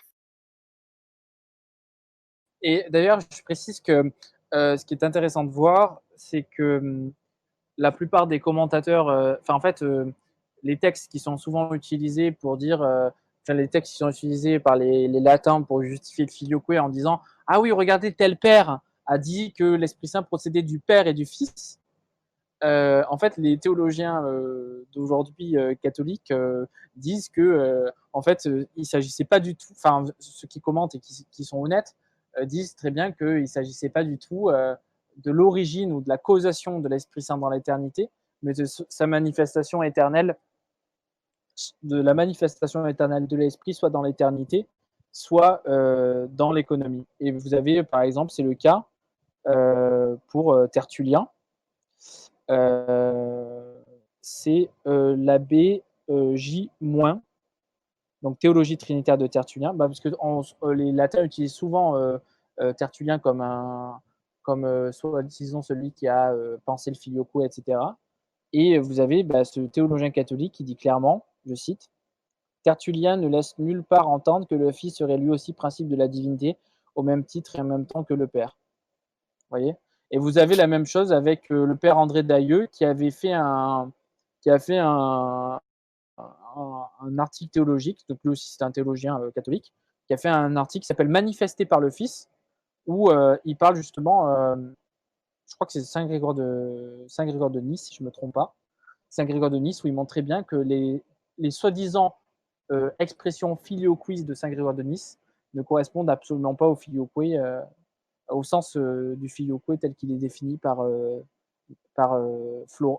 Et d'ailleurs, je précise que ce qui est intéressant de voir, c'est que la plupart des commentateurs, en fait, les textes qui sont souvent utilisés pour dire, les textes qui sont utilisés par les latins pour justifier le filioque en disant ah oui, regardez, tel père a dit que l'Esprit Saint procédait du Père et du Fils. En fait, les théologiens d'aujourd'hui catholiques disent que, en fait, il s'agissait pas du tout. Enfin, ceux qui commentent et qui sont honnêtes disent très bien qu'il s'agissait pas du tout de l'origine ou de la causation de l'Esprit Saint dans l'éternité, mais de sa manifestation éternelle, de la manifestation éternelle de l'Esprit, soit dans l'éternité, soit dans l'économie. Et vous avez, par exemple, c'est le cas pour Tertullien. C'est l'abbé J-, donc théologie trinitaire de Tertullien, parce que les latins utilisent souvent Tertullien comme soi-disant celui qui a pensé le filioque, etc. Et vous avez ce théologien catholique qui dit clairement, je cite, Tertullien ne laisse nulle part entendre que le Fils serait lui aussi principe de la divinité, au même titre et en même temps que le Père. Vous voyez? Et vous avez la même chose avec le père André Dailleux qui a fait un article théologique, donc lui aussi c'est un théologien catholique, qui a fait un article qui s'appelle Manifesté par le Fils, où il parle justement je crois que c'est Saint Grégoire de Nice, si je ne me trompe pas. Saint Grégoire de Nice, où il montre très bien que les soi-disant expressions filioquies de Saint Grégoire de Nice ne correspondent absolument pas au filioque, au sens du filioque tel qu'il est défini par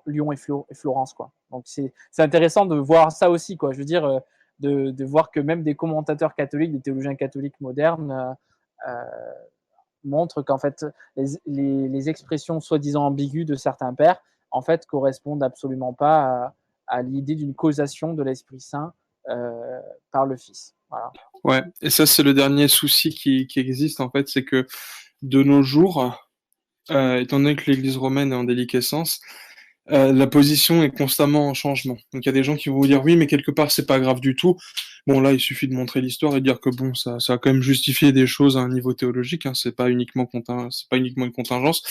Lyon et Florence, quoi. Donc c'est intéressant de voir ça aussi, quoi. Je veux dire, de voir que même des commentateurs catholiques, des théologiens catholiques modernes montrent qu'en fait les expressions soi-disant ambiguës de certains pères en fait correspondent absolument pas à l'idée d'une causation de l'Esprit Saint par le Fils. Voilà. Ouais, et ça c'est le dernier souci qui existe en fait, c'est que de nos jours, étant donné que l'Église romaine est en déliquescence, la position est constamment en changement. Donc il y a des gens qui vont vous dire oui, mais quelque part c'est pas grave du tout. Bon là, il suffit de montrer l'histoire et de dire que bon, ça a quand même justifié des choses à un niveau théologique. Hein, c'est pas uniquement une contingence.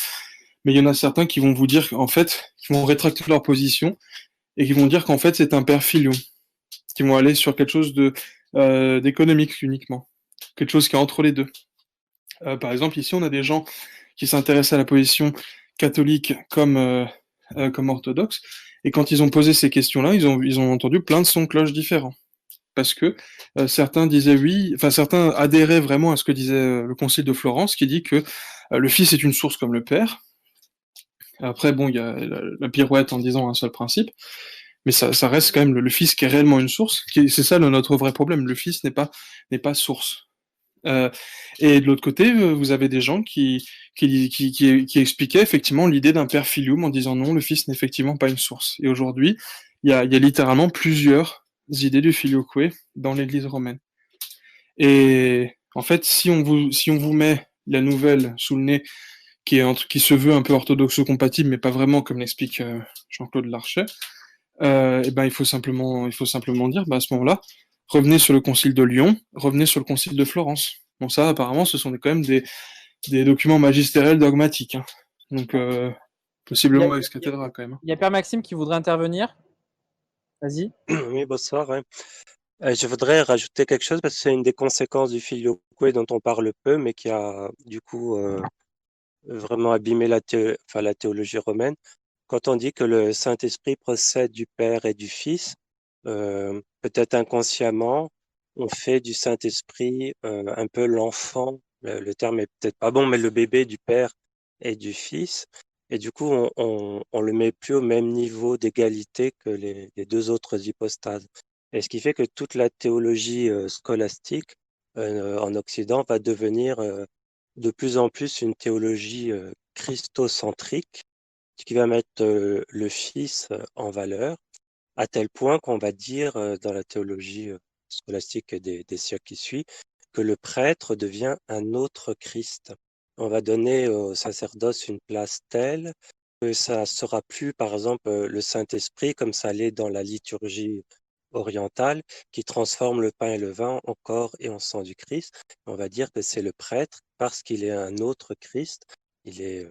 Mais il y en a certains qui vont vous dire qu'en fait, qui vont rétracter leur position et qui vont dire qu'en fait c'est un père filion, qui vont aller sur quelque chose de d'économique uniquement, quelque chose qui est entre les deux. Par exemple, ici on a des gens qui s'intéressent à la position catholique comme orthodoxe. Et quand ils ont posé ces questions-là, ils ont entendu plein de sons de cloche différents. Parce que certains disaient oui, enfin certains adhéraient vraiment à ce que disait le Concile de Florence, qui dit que le Fils est une source comme le Père. Après, bon, il y a la pirouette en disant un seul principe, mais ça reste quand même le Fils qui est réellement une source. C'est ça notre vrai problème. Le Fils n'est pas source. Euh, et de l'autre côté, vous avez des gens qui expliquaient effectivement l'idée d'un père filium en disant non, le fils n'est effectivement pas une source. Et aujourd'hui, il y a littéralement plusieurs idées du filioque dans l'Église romaine. Et en fait, si on vous met la nouvelle sous le nez, qui se veut un peu orthodoxo-compatible, mais pas vraiment, comme l'explique Jean-Claude Larcher, et ben il faut simplement dire, bah, à ce moment-là, revenez sur le concile de Lyon, revenez sur le concile de Florence. Bon, ça, apparemment, ce sont quand même des documents magistériels dogmatiques. Hein. Donc, Il y a, possiblement ex cathedra, quand même. Hein. il y a Père Maxime qui voudrait intervenir. Vas-y. Oui, bonsoir. Ouais. Je voudrais rajouter quelque chose parce que c'est une des conséquences du filioque dont on parle peu, mais qui a du coup vraiment abîmé la théologie romaine. Quand on dit que le Saint-Esprit procède du Père et du Fils, peut-être inconsciemment, on fait du Saint-Esprit un peu l'enfant. Le terme est peut-être pas bon, mais le bébé du Père et du Fils. Et du coup, on le met plus au même niveau d'égalité que les deux autres hypostases. Et ce qui fait que toute la théologie scolastique en Occident va devenir de plus en plus une théologie christocentrique qui va mettre le Fils en valeur, à tel point qu'on va dire dans la théologie scolastique des siècles qui suivent que le prêtre devient un autre Christ. On va donner au sacerdoce une place telle que ça sera plus, par exemple, le Saint-Esprit, comme ça l'est dans la liturgie orientale, qui transforme le pain et le vin en corps et en sang du Christ. On va dire que c'est le prêtre parce qu'il est un autre Christ. Il est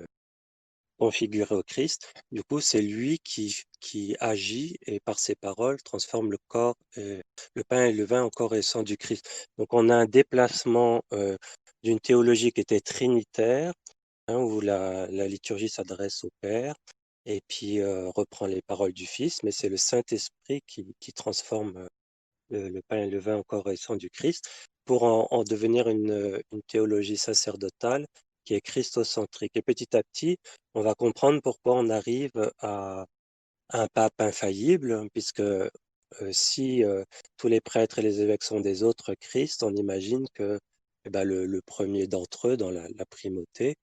configuré au Christ. Du coup, c'est lui qui agit et par ses paroles transforme le pain et le vin en corps et sang du Christ. Donc, on a un déplacement d'une théologie qui était trinitaire, hein, où la liturgie s'adresse au Père et puis reprend les paroles du Fils, mais c'est le Saint-Esprit qui transforme le pain et le vin en corps et sang du Christ pour en devenir une théologie sacerdotale qui est christocentrique. Et petit à petit, on va comprendre pourquoi on arrive à un pape infaillible, puisque si tous les prêtres et les évêques sont des autres Christ, on imagine que eh ben, le premier d'entre eux, dans la primauté,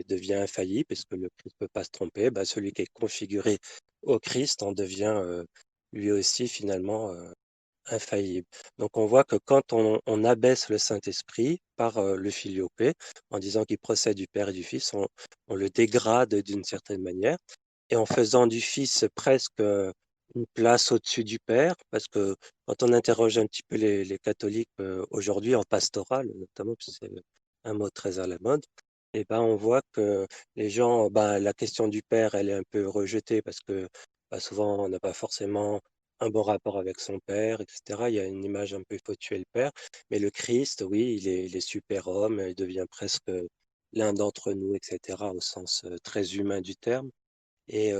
devient infaillible, puisque le Christ ne peut pas se tromper. Ben, celui qui est configuré au Christ en devient lui aussi finalement infaillible. Donc on voit que quand on abaisse le Saint-Esprit par le filioque, en disant qu'il procède du Père et du Fils, on le dégrade d'une certaine manière, et en faisant du Fils presque une place au-dessus du Père, parce que quand on interroge un petit peu les catholiques aujourd'hui en pastoral, notamment, parce que c'est un mot très à la mode, et ben on voit que les gens, ben, la question du Père, elle est un peu rejetée parce que bah, souvent on n'a pas forcément un bon rapport avec son père, etc. Il y a une image un peu faut tuer le père. Mais le Christ, oui, il est super-homme, il devient presque l'un d'entre nous, etc., au sens très humain du terme. Et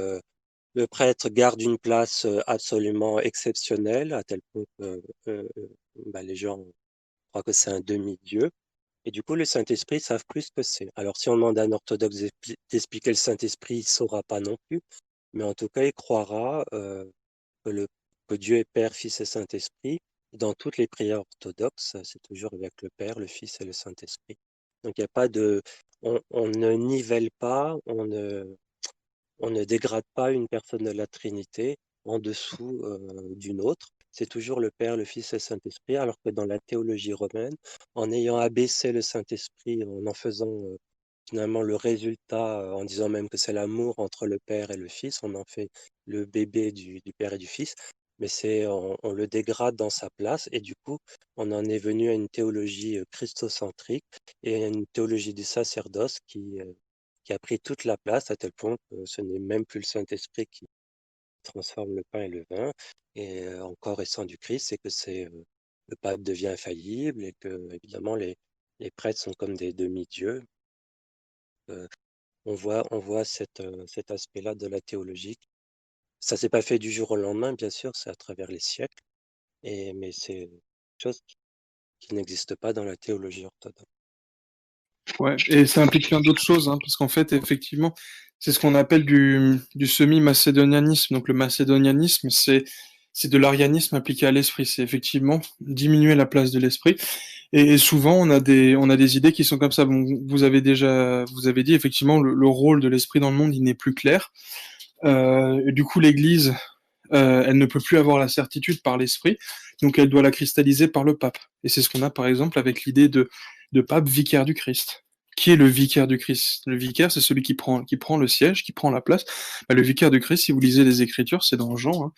le prêtre garde une place absolument exceptionnelle, à tel point que les gens croient que c'est un demi-dieu. Et du coup, le Saint-Esprit, ils savent plus ce que c'est. Alors, si on demande à un orthodoxe d'expliquer le Saint-Esprit, il ne saura pas non plus. Mais en tout cas, il croira que, que Dieu est Père, Fils et Saint-Esprit. Dans toutes les prières orthodoxes, c'est toujours avec le Père, le Fils et le Saint-Esprit. Donc, il n'y a pas de... On ne nivelle pas, on ne dégrade pas une personne de la Trinité en dessous d'une autre. C'est toujours le Père, le Fils et le Saint-Esprit, alors que dans la théologie romaine, en ayant abaissé le Saint-Esprit, en faisant finalement le résultat, en disant même que c'est l'amour entre le Père et le Fils, on en fait le bébé du Père et du Fils, mais on le dégrade dans sa place, et du coup, on en est venu à une théologie christocentrique et à une théologie du sacerdoce qui a pris toute la place à tel point que ce n'est même plus le Saint-Esprit qui transforme le pain et le vin, et encore et sang du Christ, c'est que le pape devient infaillible et que, évidemment, les prêtres sont comme des demi-dieux. Euh, on voit cet aspect-là de la théologie. Ça s'est pas fait du jour au lendemain, bien sûr, c'est à travers les siècles, mais c'est une chose qui n'existe pas dans la théologie orthodoxe. Ouais, et ça implique plein d'autres choses, hein, parce qu'en fait, effectivement, c'est ce qu'on appelle du semi-macédonianisme. Donc le macédonianisme, c'est de l'arianisme appliqué à l'esprit. C'est effectivement diminuer la place de l'esprit. Et souvent, on a des idées qui sont comme ça. Bon, vous avez dit effectivement le rôle de l'esprit dans le monde, il n'est plus clair. Et du coup, l'Église, elle ne peut plus avoir la certitude par l'esprit, donc elle doit la cristalliser par le pape. Et c'est ce qu'on a par exemple avec l'idée de pape vicaire du Christ. Qui est le vicaire du Christ? Le vicaire, c'est celui qui prend le siège, qui prend la place. Bah, le vicaire du Christ, si vous lisez les Écritures, c'est dans Jean,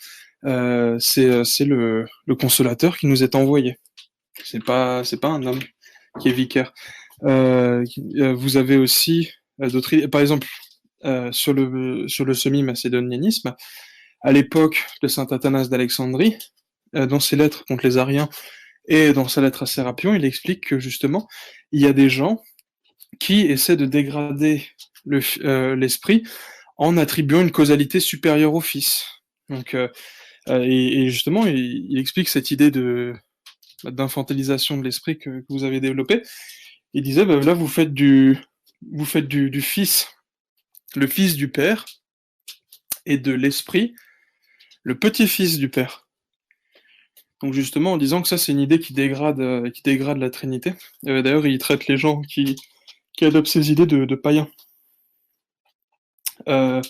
hein, c'est le consolateur qui nous est envoyé. C'est pas un homme qui est vicaire. Vous avez aussi d'autres, par exemple, sur le semi-macédonianisme, à l'époque de saint Athanas d'Alexandrie, dans ses lettres contre les Ariens et dans sa lettre à Sérapion, il explique que justement, il y a des gens qui essaient de dégrader l'esprit en attribuant une causalité supérieure au Fils. Donc, et justement, il explique cette idée d'infantilisation de l'esprit que vous avez développée. Il disait, bah, là, vous faites du Fils, le Fils du Père, et de l'Esprit, le petit-fils du Père. Donc justement, en disant que ça, c'est une idée qui dégrade la Trinité. D'ailleurs, il traite les gens qui adoptent ces idées de païens. Euh,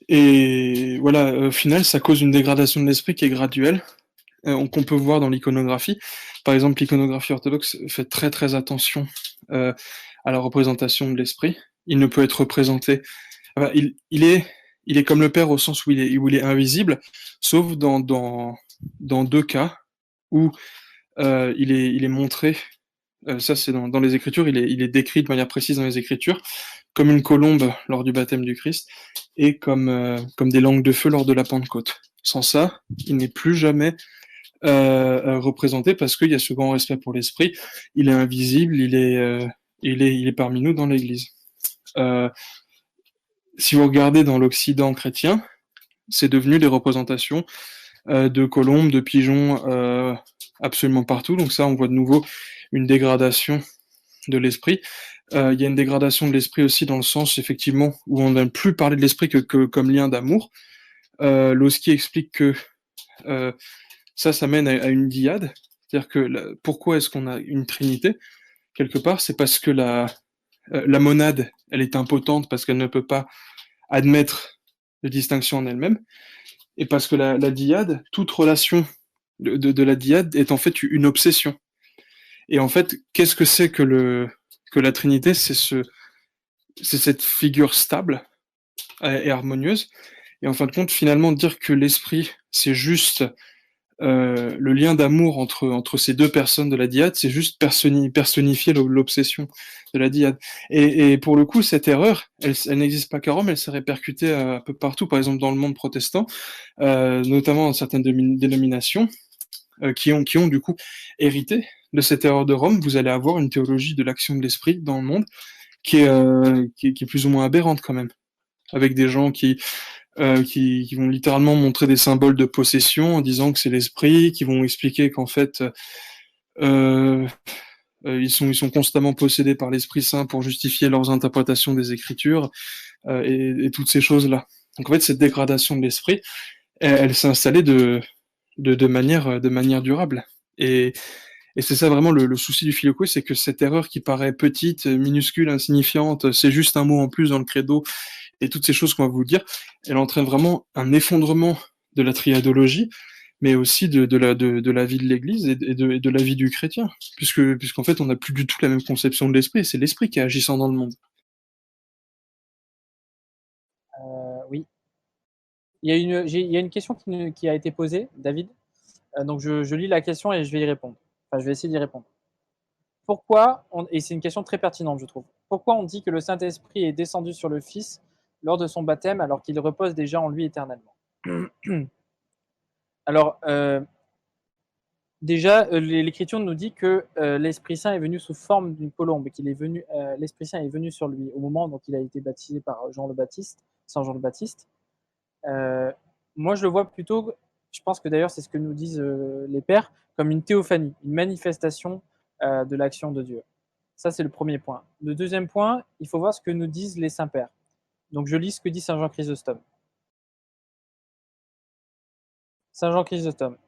et voilà, au final, ça cause une dégradation de l'esprit qui est graduelle, qu'on peut voir dans l'iconographie. Par exemple, l'iconographie orthodoxe fait très très attention à la représentation de l'esprit. Il ne peut être représenté. Enfin, il est comme le Père au sens où il est invisible, sauf dans deux cas où il est montré. Ça, c'est dans les Écritures. Il est décrit de manière précise dans les Écritures, comme une colombe lors du baptême du Christ et comme des langues de feu lors de la Pentecôte. Sans ça, il n'est plus jamais représenté parce qu'il y a ce grand respect pour l'esprit. Il est invisible, il est parmi nous dans l'Église. Si vous regardez dans l'Occident chrétien, c'est devenu des représentations de colombes, de pigeons absolument partout. Donc ça, on voit de nouveau une dégradation de l'esprit. Il y a une dégradation de l'esprit aussi dans le sens, effectivement, où on n'aime plus parler de l'esprit que comme lien d'amour. Loski explique que ça mène à une dyade. C'est-à-dire que pourquoi est-ce qu'on a une trinité? Quelque part, c'est parce que la monade, elle est impotente parce qu'elle ne peut pas admettre de distinction en elle-même, et parce que la dyade, toute relation de la dyade est en fait une obsession. Et en fait, qu'est-ce que c'est que la Trinité? C'est cette figure stable et harmonieuse. Et en fin de compte, finalement, dire que l'esprit, c'est juste le lien d'amour entre ces deux personnes de la dyade, c'est juste personnifier l'obsession de la dyade. Et pour le coup, cette erreur, elle n'existe pas qu'à Rome, elle s'est répercutée un peu partout, par exemple dans le monde protestant, notamment dans certaines dénominations qui ont du coup hérité de cette erreur de Rome. Vous allez avoir une théologie de l'action de l'esprit dans le monde qui est plus ou moins aberrante quand même, avec des gens qui vont littéralement montrer des symboles de possession en disant que c'est l'esprit, qui vont expliquer qu'en fait euh, ils sont constamment possédés par l'Esprit Saint pour justifier leurs interprétations des Écritures et toutes ces choses-là. Donc en fait, cette dégradation de l'esprit, elle s'est installée de manière durable. Et c'est ça vraiment le souci du filioque, c'est que cette erreur qui paraît petite, minuscule, insignifiante, c'est juste un mot en plus dans le credo, et toutes ces choses qu'on va vous dire, elle entraîne vraiment un effondrement de la triadologie, mais aussi de la vie de l'Église et de la vie du chrétien, puisqu'en fait on n'a plus du tout la même conception de l'esprit, c'est l'esprit qui est agissant dans le monde. Oui. Il y a une question qui a été posée, David. Donc je lis la question et je vais y répondre. Enfin, je vais essayer d'y répondre. Et c'est une question très pertinente, je trouve. Pourquoi on dit que le Saint-Esprit est descendu sur le Fils lors de son baptême alors qu'il repose déjà en lui éternellement? Alors, déjà, l'Écriture nous dit que l'Esprit Saint est venu sous forme d'une colombe, et l'Esprit Saint est venu sur lui au moment où il a été baptisé par Jean le Baptiste, Saint Jean le Baptiste. Euh, Moi, je le vois plutôt, je pense que d'ailleurs c'est ce que nous disent les pères, comme une théophanie, une manifestation de l'action de Dieu. Ça, c'est le premier point. Le deuxième point, il faut voir ce que nous disent les saints pères. Donc, je lis ce que dit Saint Jean Chrysostome. Saint Jean Chrysostome,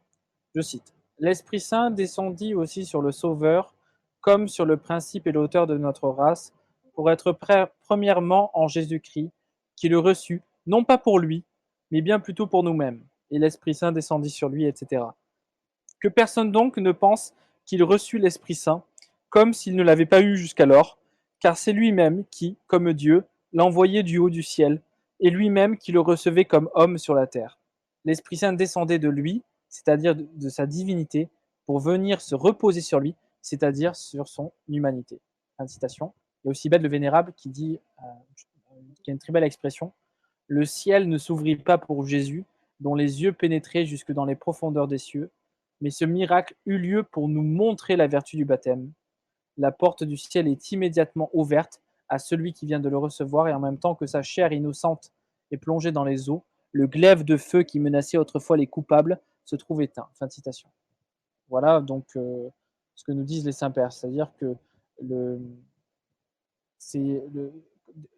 je cite: L'Esprit Saint descendit aussi sur le Sauveur, comme sur le principe et l'auteur de notre race, pour être premièrement en Jésus-Christ, qui le reçut, non pas pour lui, mais bien plutôt pour nous-mêmes. Et l'Esprit Saint descendit sur lui, etc. Que personne donc ne pense qu'il reçut l'Esprit Saint comme s'il ne l'avait pas eu jusqu'alors, car c'est lui-même qui, comme Dieu, l'envoyait du haut du ciel, et lui-même qui le recevait comme homme sur la terre. L'Esprit Saint descendait de lui, c'est-à-dire de sa divinité, pour venir se reposer sur lui, c'est-à-dire sur son humanité. Fin de citation. Il y a aussi Bède le Vénérable qui a une très belle expression: le ciel ne s'ouvrit pas pour Jésus, dont les yeux pénétraient jusque dans les profondeurs des cieux, mais ce miracle eut lieu pour nous montrer la vertu du baptême. La porte du ciel est immédiatement ouverte à celui qui vient de le recevoir, et en même temps que sa chair innocente est plongée dans les eaux, le glaive de feu qui menaçait autrefois les coupables se trouve éteint. Fin de citation. Voilà donc ce que nous disent les saints-pères, c'est-à-dire que le, c'est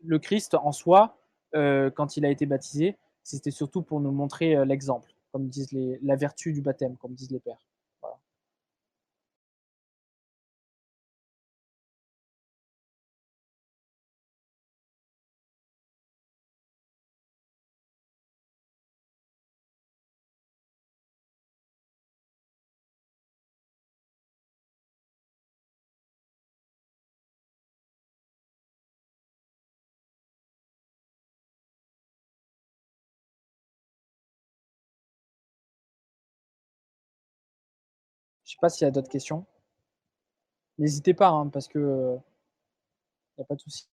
le Christ en soi, quand il a été baptisé, c'était surtout pour nous montrer l'exemple, comme disent la vertu du baptême, comme disent les pères. Voilà. Je ne sais pas s'il y a d'autres questions. N'hésitez pas, hein, parce que n'y a pas de souci.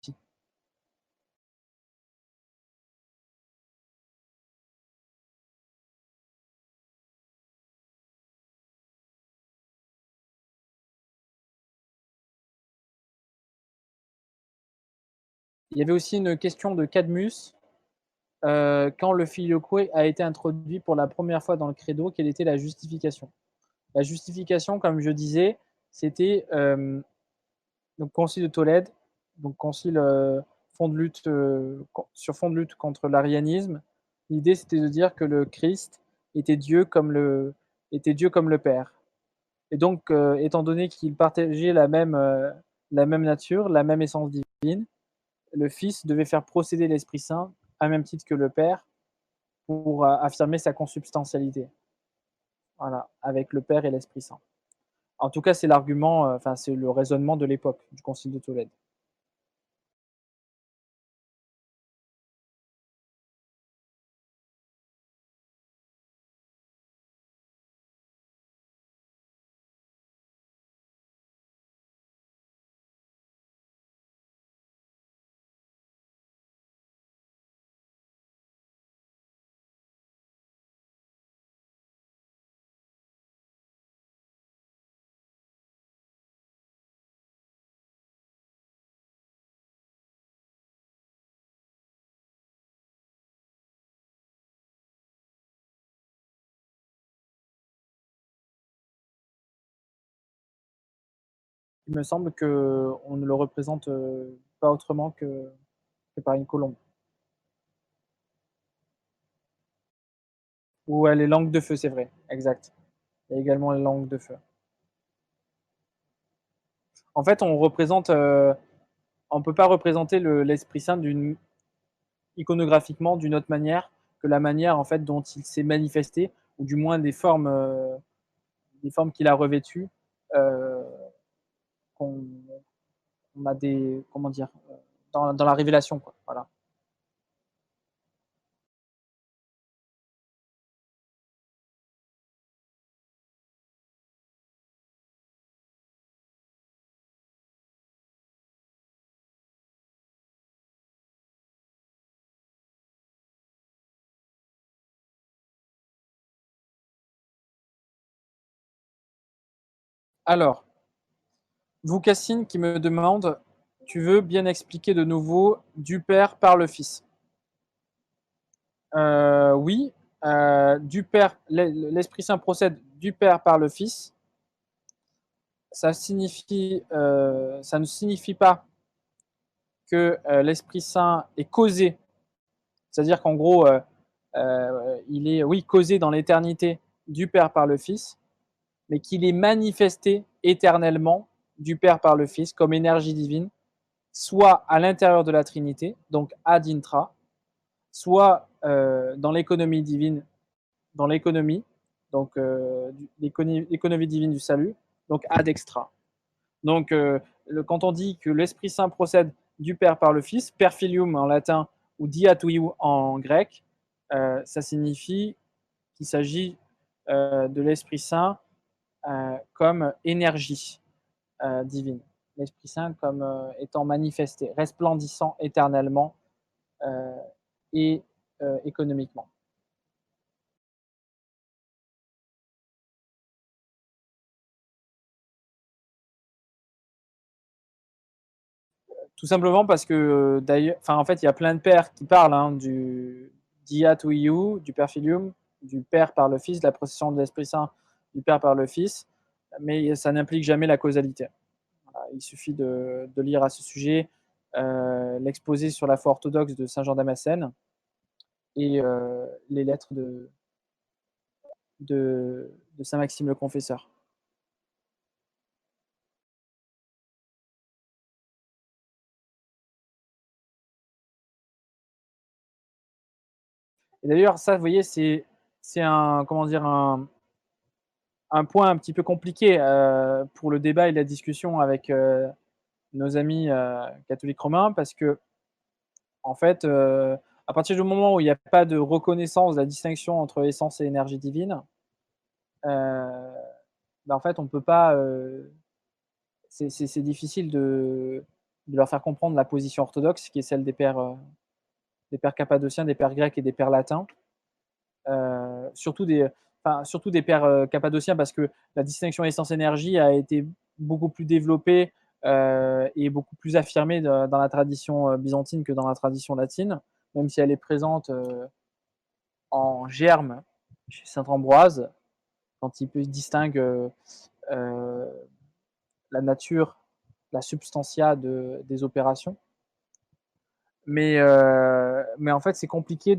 Il y avait aussi une question de Cadmus. Quand le filioque a été introduit pour la première fois dans le credo, quelle était la justification? La justification, comme je disais, c'était donc concile de Tolède, donc concile sur fond de lutte contre l'arianisme. L'idée, c'était de dire que le Christ était Dieu comme le Père. Et donc, étant donné qu'il partageait la même nature, la même essence divine, le Fils devait faire procéder l'Esprit Saint à même titre que le Père pour affirmer sa consubstantialité. Voilà, avec le Père et l'Esprit Saint. En tout cas, c'est l'argument, enfin, c'est le raisonnement de l'époque du Concile de Tolède. il me semble qu'on ne le représente pas autrement que par une colombe. Ou les langues de feu, c'est vrai, exact. Il y a également les langues de feu. En fait, on ne peut pas représenter l'Esprit Saint iconographiquement d'une autre manière que la manière en fait dont il s'est manifesté, ou du moins des formes qu'il a revêtues, qu'on on a des comment dire dans la révélation, quoi. Voilà. Alors, vous Cassine qui me demande, tu veux bien expliquer de nouveau du Père par le Fils? Oui, du Père, l'Esprit Saint procède du Père par le Fils. Ça ne signifie pas que l'Esprit Saint est causé, c'est-à-dire qu'en gros, il est, oui, causé dans l'éternité du Père par le Fils, mais qu'il est manifesté éternellement du Père par le Fils comme énergie divine, soit à l'intérieur de la Trinité, donc ad intra, soit dans l'économie divine, dans l'économie, donc l'économie divine du salut, donc ad extra. Donc, quand on dit que l'Esprit Saint procède du Père par le Fils, per filium en latin ou diatuiu en grec, ça signifie qu'il s'agit de l'Esprit Saint comme énergie divine. L'Esprit Saint comme étant manifesté, resplendissant éternellement euh, et économiquement. Tout simplement parce que, d'ailleurs, en fait, il y a plein de pères qui parlent du diatuiu, du perfilium, du Père par le Fils, de la procession de l'Esprit Saint du Père par le Fils, mais ça n'implique jamais la causalité. Voilà, il suffit de lire à ce sujet l'exposé sur la foi orthodoxe de Saint Jean Damascène et les lettres de Saint Maxime le Confesseur. Et d'ailleurs, ça, vous voyez, c'est un, comment dire, un point un petit peu compliqué pour le débat et la discussion avec nos amis catholiques romains, parce que, en fait, à partir du moment où il n'y a pas de reconnaissance de la distinction entre essence et énergie divine, en fait, on peut pas. C'est difficile de leur faire comprendre la position orthodoxe, qui est celle des pères cappadociens, des pères grecs et des pères latins. Surtout des pères cappadociens, parce que la distinction essence-énergie a été beaucoup plus développée et beaucoup plus affirmée dans la tradition byzantine que dans la tradition latine, même si elle est présente en germe chez saint Ambroise, quand il distingue euh, la nature, la substantia des opérations. Mais en fait, c'est compliqué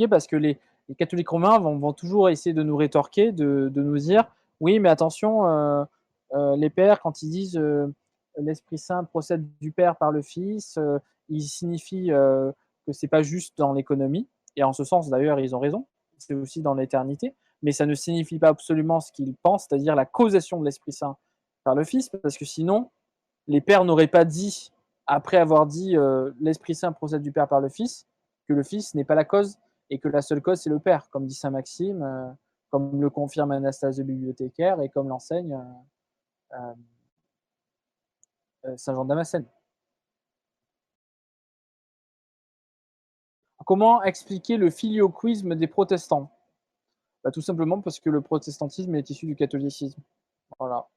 parce que les catholiques romains vont toujours essayer de nous rétorquer, de nous dire oui, mais attention, les pères, quand ils disent l'Esprit Saint procède du Père par le Fils, ils signifient que c'est pas juste dans l'économie, et en ce sens d'ailleurs ils ont raison, c'est aussi dans l'éternité, mais ça ne signifie pas absolument ce qu'ils pensent, c'est-à-dire la causation de l'Esprit Saint par le Fils, parce que sinon les pères n'auraient pas dit, après avoir dit l'Esprit Saint procède du Père par le Fils, que le Fils n'est pas la cause et que la seule cause c'est le Père, comme dit Saint Maxime, comme le confirme Anastase le bibliothécaire et comme l'enseigne Saint Jean Damascène. Comment expliquer le filioquisme des protestants? Tout simplement parce que le protestantisme est issu du catholicisme. Voilà.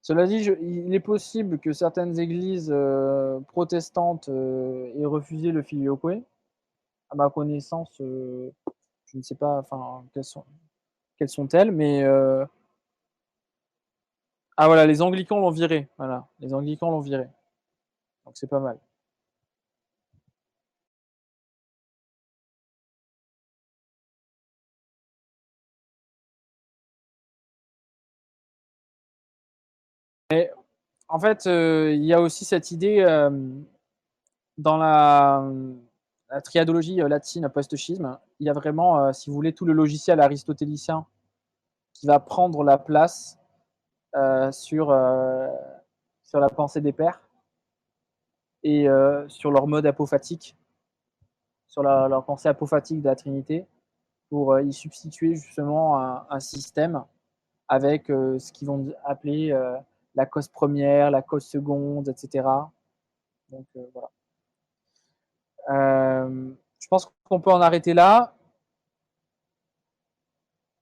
Cela dit, il est possible que certaines églises protestantes aient refusé le filioque, à ma connaissance, je ne sais pas, enfin, quelles sont-elles, mais ah voilà, les anglicans l'ont viré, voilà, les anglicans l'ont viré, donc c'est pas mal. Et en fait, il y a aussi cette idée, dans la triadologie latine post-schisme, il y a vraiment, si vous voulez, tout le logiciel aristotélicien qui va prendre la place sur la pensée des pères et sur leur mode apophatique, sur leur pensée apophatique de la Trinité, pour y substituer justement un système avec ce qu'ils vont appeler la cause première, la cause seconde, etc. Donc voilà. Je pense qu'on peut en arrêter là.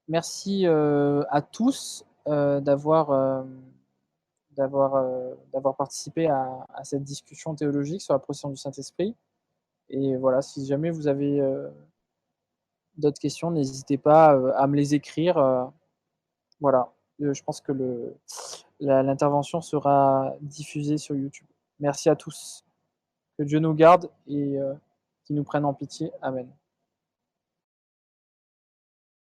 Merci à tous d'avoir participé à cette discussion théologique sur la procession du Saint-Esprit. Et voilà, si jamais vous avez d'autres questions, n'hésitez pas à me les écrire. Voilà, je pense que l'intervention sera diffusée sur YouTube. Merci à tous. Que Dieu nous garde et qu'il nous prenne en pitié. Amen.